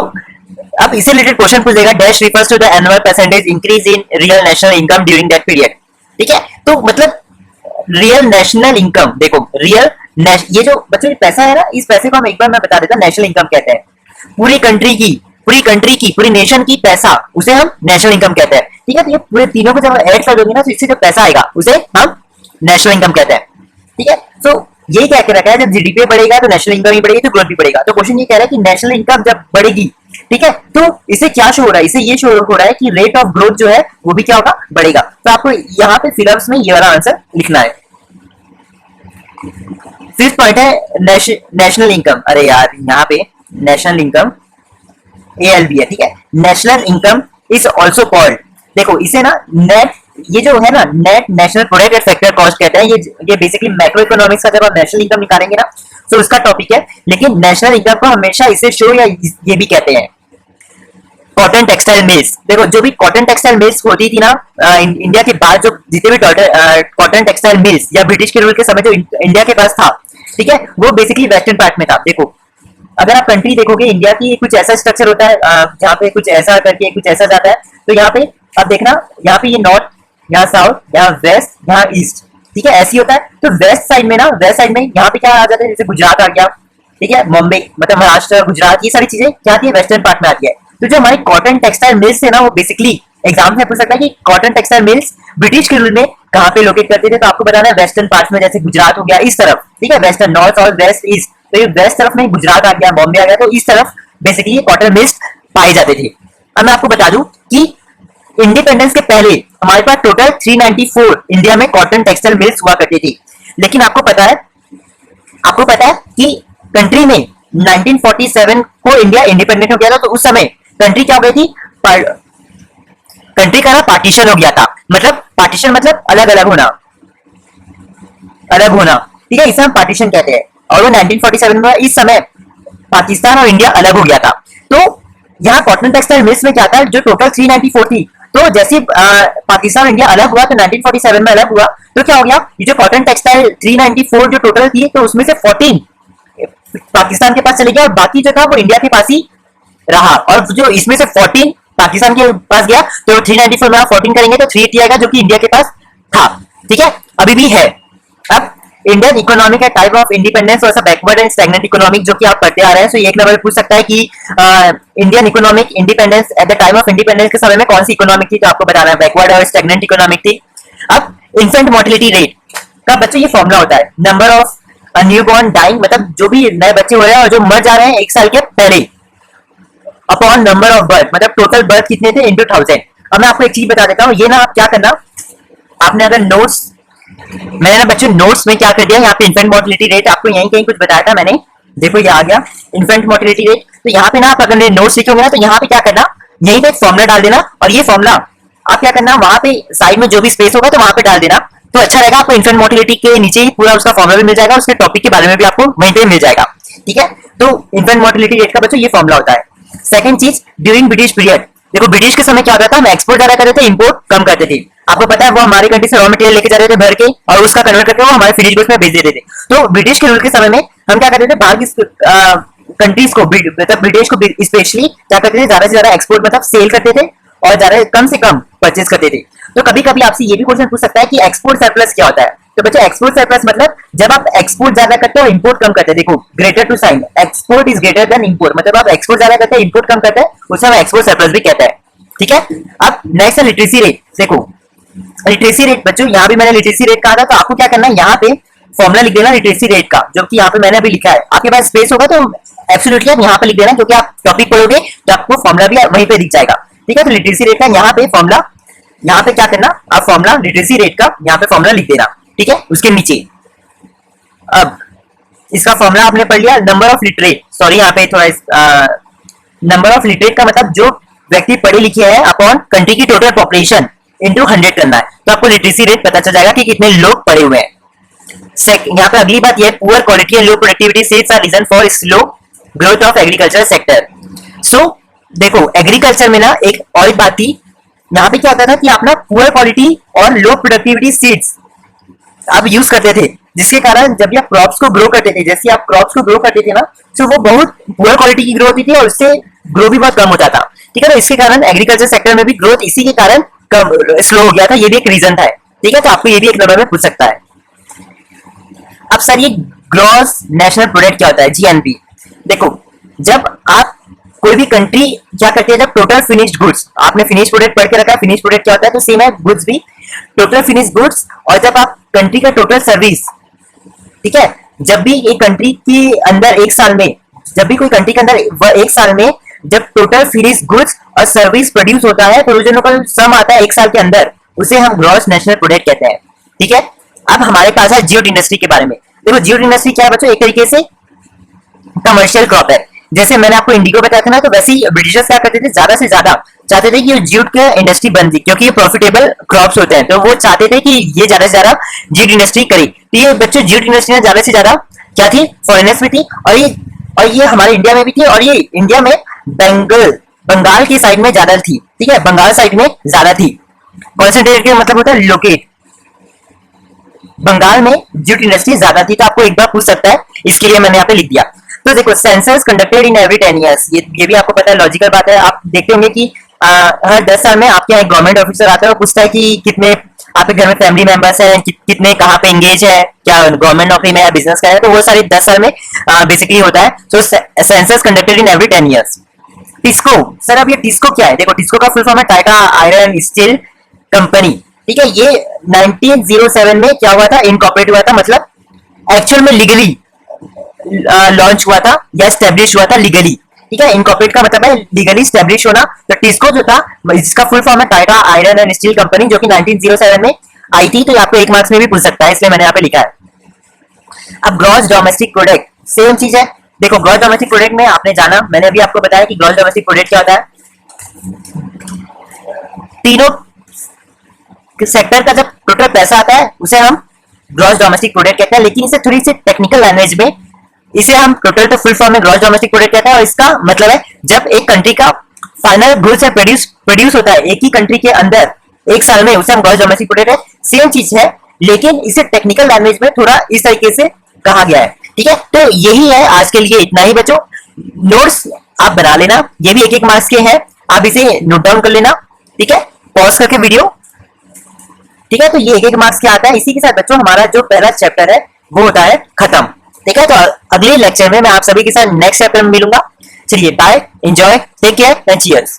अब इसे रिलेटेड क्वेश्चन पूछेगा, dash refers to the annual percentage increase in real national income during that period, ठीक है। तो मतलब रियल नेशनल इनकम, देखो रियल ये जो बच्चों ये पैसा है ना, इस पैसे को हम एक बार मैं बता देता, नेशनल इनकम कहते हैं। पूरी कंट्री की, पूरी नेशन की पैसा, उसे हम नेशनल इनकम कहते हैं, ठीक है। तो ये पूरे तीनों को जब ऐड कर दोगे ना, तो इससे जो पैसा आएगा उसे हम नेशनल इनकम कहते हैं, ठीक है। तो ये क्या कह रखा है, जब जीडीपी बढ़ेगा तो नेशनल इनकम भी बढ़ेगी, तो ग्रोथ भी बढ़ेगा। तो क्वेश्चन ये कह रहा है कि नेशनल इनकम जब बढ़ेगी, ठीक है, तो इसे क्या शो हो रहा है, इसे ये शो हो रहा है कि रेट ऑफ ग्रोथ जो है वो भी क्या होगा, बढ़ेगा। तो आपको यहाँ पे फिलहाल में ये वाला आंसर लिखना है। फिफ्थ पॉइंट है नेशनल इनकम। अरे यार यहाँ पे नेशनल इनकम ALB है, ठीक है। National income is also called, देखो इसे ना नेट, ये जो है ना net national product and factor cost कहते हैं। ये बेसिकली मैक्रो इकोनॉमिक्स का जब आप नेशनल इनकम निकालेंगे ना, तो उसका टॉपिक है। लेकिन नेशनल इनकम को हमेशा इसे शो या ये भी कहते हैं। कॉटन टेक्सटाइल मिल्स, देखो जो भी कॉटन टेक्सटाइल मिल्स होती थी ना इंडिया के बाद, जो जितने भी कॉटन टेक्सटाइल मिल्स या ब्रिटिश के रूल के समय जो इंडिया के पास था, ठीक है, वो बेसिकली वेस्टर्न पार्ट में था। देखो अगर आप कंट्री देखोगे इंडिया की, कुछ ऐसा स्ट्रक्चर होता है जहाँ पे कुछ ऐसा करके कुछ ऐसा जाता है। तो यहाँ पे अब देखना, यहाँ पे ये नॉर्थ, यहाँ साउथ, यहाँ वेस्ट, यहाँ ईस्ट, ठीक है, ऐसी होता है। तो वेस्ट साइड में ना, वेस्ट साइड में यहाँ पे क्या आ जाता है, जैसे गुजरात आ गया, ठीक है, बॉम्बे मतलब महाराष्ट्र, गुजरात, ये सारी चीजें क्या आती है, वेस्टर्न पार्ट में आती है। तो जो हमारी कॉटन टेक्सटाइल मिल्स है ना, वो बेसिकली एग्जाम में पूछ सकता है कि कॉटन टेक्सटाइल मिल्स ब्रिटिश के रूल में कहाँ पे लोकेट करते थे। तो आपको बताना है वेस्टर्न पार्ट में, जैसे गुजरात हो गया इस तरफ, ठीक है, वेस्टर्न, नॉर्थ और वेस्ट, ईस्ट। तो ये वेस्ट तरफ में गुजरात आ गया, बॉम्बे आ गया, तो इस तरफ बेसिकली कॉटन मिल्स पाए जाते थे। अब मैं आपको बता दूं कि इंडिपेंडेंस के पहले हमारे पास टोटल 394 इंडिया में कॉटन टेक्सटाइल मिल्स हुआ करती थी। लेकिन आपको पता है कि कंट्री में 1947 को इंडिया इंडिपेंडेंट हो गया था। तो उस समय कंट्री क्या हो गई थी, कंट्री का ना पार्टीशन हो गया था। मतलब पार्टीशन मतलब अलग अलग होना, ठीक है, इसे हम पार्टीशन कहते हैं। और वो 1947 में इस समय पाकिस्तान और इंडिया अलग हो गया था। तो यहाँ कॉटन टेक्सटाइल मिल्स में क्या था, जो टोटल 394 थी, तो जैसे पाकिस्तान और इंडिया अलग हुआ तो 1947 में अलग हुआ, तो क्या हो गया, ये जो कॉटन टेक्सटाइल 394 जो टोटल थी, तो उसमें से 14 पाकिस्तान के पास चले गया और बाकी जो था वो इंडिया के पास ही रहा। और जो इसमें से 14 पाकिस्तान के पास गया, तो 394 में 14 करेंगे तो 380 आएगा, जो कि इंडिया के पास था, ठीक है, अभी भी है। अब इंडियन इकोनॉमिक है टाइप ऑफ इंडिपेंडेंस और बैकवर्ड एंड स्टैग्नेंट इकोनॉमिक, जो कि आप पढ़ते आ रहे हैं। सो एक नंबर पूछ सकता है कि Indian economic independence at the time of independence के समय में कौन सी इकोनॉमिक थी, तो आपको बताना है बैकवर्ड और स्टैग्नेंट इकोनॉमिक थी। अब इन्फेंट मोर्टिलिटी रेट का बच्चों ये फॉर्मूला होता है, नंबर ऑफ न्यूबॉर्न डाइंग, मतलब जो भी नए बच्चे हो रहे हैं और जो मर जा रहे हैं 1 साल के पहले, अपॉन नंबर ऑफ बर्थ, मतलब टोटल बर्थ कितने थे इंटू 1000। अब मैं आपको एक चीज बता देता हूँ, ये ना आप क्या करना, आपने अगर नोट्स, मैंने ना बच्चों नोट्स में क्या कर दिया, यहाँ पे इन्फेंट मोर्टिलिटी रेट आपको यहीं कहीं कुछ बताया था मैंने, देखो ये आ गया इन्फेंट मोर्टिलिटी रेट। तो यहाँ पे ना आप अगर नोट्स लिखे होंगे ना, तो यहाँ पे क्या करना, यहीं पे एक फॉर्मुला डाल देना, और ये फॉर्मुला आप क्या करना, वहां पे साइड में जो भी स्पेस होगा तो वहां पे डाल देना, तो अच्छा रहेगा। आपको इन्फेंट मोर्टिलिटी के नीचे ही पूरा उसका फॉर्मुला भी मिल जाएगा, उसके टॉपिक के बारे में भी आपको वहीं पे मिल जाएगा, ठीक है। तो इन्फेंट मोर्टिलिटी रेट का बच्चों ये फॉर्मुला होता है। सेकंड चीज, ड्यूरिंग ब्रिटिश पीरियड, देखो ब्रिटिश के समय क्या होता था, हम एक्सपोर्ट ज्यादा करते थे, इंपोर्ट कम करते थे। आपको पता है वो हमारी कंट्री से रॉ मटेरियल लेके जा रहे थे भर के, और उसका कन्वर्ट करके वो हमारे फिनिश गुड्स में बेच देते थे। तो ब्रिटिश के रूल के समय में हम क्या करते थे, बाहर की कंट्रीज को, मतलब ब्रिटिश को स्पेशली क्या करते थे, ज्यादा से ज्यादा एक्सपोर्ट मतलब सेल करते थे, और ज्यादा कम से कम परचेज करते थे। तो कभी कभी आपसे ये भी क्वेश्चन पूछ सकता है कि एक्सपोर्ट सरप्लस क्या होता है। तो बच्चों एक्सपोर्ट सरप्लस मतलब जब आप एक्सपोर्ट ज्यादा करते हो इंपोर्ट कम करते हैं। देखो greater to sign, export is greater than import, मतलब आप एक्सपोर्ट ज्यादा करते हैं इंपोर्ट कम करते हैं, उसे हम एक्सपोर्ट सरप्लस भी कहते हैं, ठीक है। अब नेक्स्ट है लिटरेसी रेट। देखो लिटरेसी रेट बच्चों, यहाँ भी मैंने लिटरेसी रेट कहा था, तो आपको क्या करना है, यहाँ पे फॉर्मुला लिख देना लिटरेसी रेट का, जो कि यहाँ पे मैंने अभी लिखा है। आपके पास स्पेस होगा तो एब्सोल्युटली आप यहाँ पे लिख देना, क्योंकि आप टॉपिक पढ़ोगे तो आपको फॉर्मुला भी वहीं पे दिख जाएगा, ठीक है। तो लिटरेसी रेट का यहाँ पे फॉर्मुला, यहाँ पे क्या करना, आप फॉर्मुला लिटरेसी रेट का यहाँ पे फॉर्मुला लिख देना, ठीक है, उसके नीचे। अब इसका फॉर्मुला आपने पढ़ लिया, नंबर ऑफ लिटरेट, सॉरी यहाँ पे थोड़ा, नंबर ऑफ लिटरेट का मतलब जो व्यक्ति पढ़े लिखे हैं अपॉन कंट्री की टोटल पॉपुलेशन इंटू 100 करना है, तो आपको लिटरेसी रेट पता चल जाएगा कि कितने लोग पढ़े हुए हैं। यहाँ पे अगली बात यह है, poor quality and low productivity seeds are reason for slow growth of agriculture sector. So देखो एग्रीकल्चर में ना एक और बात थी, यहाँ पे क्या होता था कि आप ना पुअर क्वालिटी और लो प्रोडक्टिविटी सीड्स आप यूज करते थे, जिसके कारण जब आप क्रॉप्स को ग्रो करते थे, जैसे आप क्रॉप्स को ग्रो करते थे ना, तो वो बहुत पुअर क्वालिटी की ग्रो होती थी और उससे ग्रो भी बहुत कम होता था, ठीक है। तो इसके कारण एग्रीकल्चर सेक्टर में भी ग्रोथ इसी के कारण कम स्लो हो गया था, ये भी एक रीजन था, ठीक है। तो आपको ये भी एक नंबर में पूछ सकता है। अब सर ये ग्रॉस नेशनल प्रोडक्ट क्या होता है, जीएनपी। देखो जब आप कोई भी कंट्री क्या करती है, जब टोटल फिनिश्ड गुड्स, आपने फिनिश प्रोडक्ट पढ़ के रखा है, फिनिश प्रोडक्ट क्या होता है, तो सेम है गुड्स भी, टोटल फिनिश गुड्स, और जब आप कंट्री का टोटल सर्विस, ठीक है, जब भी एक कंट्री के अंदर एक साल में, जब भी कोई कंट्री के अंदर एक साल में जब टोटल फिनिश गुड्स और सर्विस प्रोड्यूस होता है, तो दोनों का सम आता है एक साल के अंदर, उसे हम ग्रॉस नेशनल प्रोडक्ट कहते हैं, ठीक है। अब हमारे पास है जियोड इंडस्ट्री के बारे में। देखो जियोड इंडस्ट्री क्या है बच्चों, एक तरीके से कमर्शियल क्रॉप है। जैसे मैंने आपको इंडिगो बताया था ना, तो वैसे ही ब्रिटिशर्स क्या करते थे, ज्यादा से ज्यादा चाहते थे कि ज्यूट का इंडस्ट्री बन जाए, क्योंकि ये प्रॉफिटेबल क्रॉप्स होते हैं, तो वो चाहते थे कि ये ज्यादा से ज्यादा ज्यूट इंडस्ट्री करे। तो ये बच्चों ज्यूट इंडस्ट्री ज्यादा से ज्यादा क्या थी, फॉरेनर्स में थी, और ये हमारे इंडिया में भी थी, और ये इंडिया में बंगाल की साइड में ज्यादा थी, ठीक है, बंगाल साइड में ज्यादा थी। कॉन्सेंट्रेट का मतलब होता है लोकेट, बंगाल में ज्यूट इंडस्ट्री ज्यादा थी, तो आपको एक बार पूछ सकता है, इसके लिए मैंने यहाँ पे लिख दिया। तो देखो census conducted in every 10 years, ये भी आपको पता है, लॉजिकल बात है। आप देखते होंगे कि हर 10 साल में आपके यहाँ एक गवर्नमेंट ऑफिसर आता है और पूछता है कि कितने आपके घर में फैमिली मेंबर्स हैं, कितने कहाँ पे एंगेज है, क्या गवर्नमेंट नौकरी में है, बिजनेस का है, तो वो सारे 10 साल में बेसिकली होता है। तो census conducted in every 10 years. TISCO, sir अब ये टिस्को क्या है, देखो टिस्को का फुल फॉर्म है टाटा आयरन स्टील कंपनी, ठीक है। ये 1907 में क्या हुआ था, इनकॉर्पोरेट हुआ था, मतलब एक्चुअल में लीगली लॉन्च हुआ था या स्टैब्लिश हुआ था लीगली, ठीक है। इनकॉर्पोरेट का मतलब है लीगली स्टैब्लिश होना। तो टिस्को जो था, इसका फुल फॉर्म है Tata iron and steel company, जो कि 1907 में आई थी। तो आपको एक मार्क्स में भी पूछ सकता है, इसलिए मैंने यहाँ पे लिखा है। अब ग्रॉस डोमेस्टिक प्रोडक्ट सेम चीज है। देखो ग्रॉस डोमेस्टिक प्रोडक्ट में आपने जाना, मैंने अभी आपको बताया कि ग्रॉस डोमेस्टिक प्रोडक्ट क्या होता है। तीनों सेक्टर का जब टोटल पैसा आता है उसे हम ग्रॉस डोमेस्टिक प्रोडक्ट कहते हैं, लेकिन इसे थोड़ी सी टेक्निकल लैंग्वेज में इसे हम टोटल तो फुल फॉर्म में ग्रॉस डोमेस्टिक प्रोडक्ट कहते हैं। और इसका मतलब है जब एक कंट्री का फाइनल गुड्स प्रोड्यूस होता है एक ही कंट्री के अंदर एक साल में, उसे हम ग्रॉस डोमेस्टिक प्रोडक्ट है। सेम चीज है, लेकिन इसे टेक्निकल लैंग्वेज में थोड़ा इस तरीके से कहा गया है, ठीक है। तो यही है आज के लिए, इतना ही बच्चों। नोट्स आप बना लेना, ये भी एक एक मार्क्स के हैं, आप इसे नोट डाउन कर लेना, ठीक है, पॉज करके वीडियो, ठीक है। तो ये एक एक मार्क्स के आता है। इसी के साथ बच्चों हमारा जो पहला चैप्टर है वो होता है खत्म, ठीक है। तो अगले लेक्चर में मैं आप सभी के साथ नेक्स्ट चैप्टर में मिलूंगा। चलिए bye, enjoy, take care and cheers.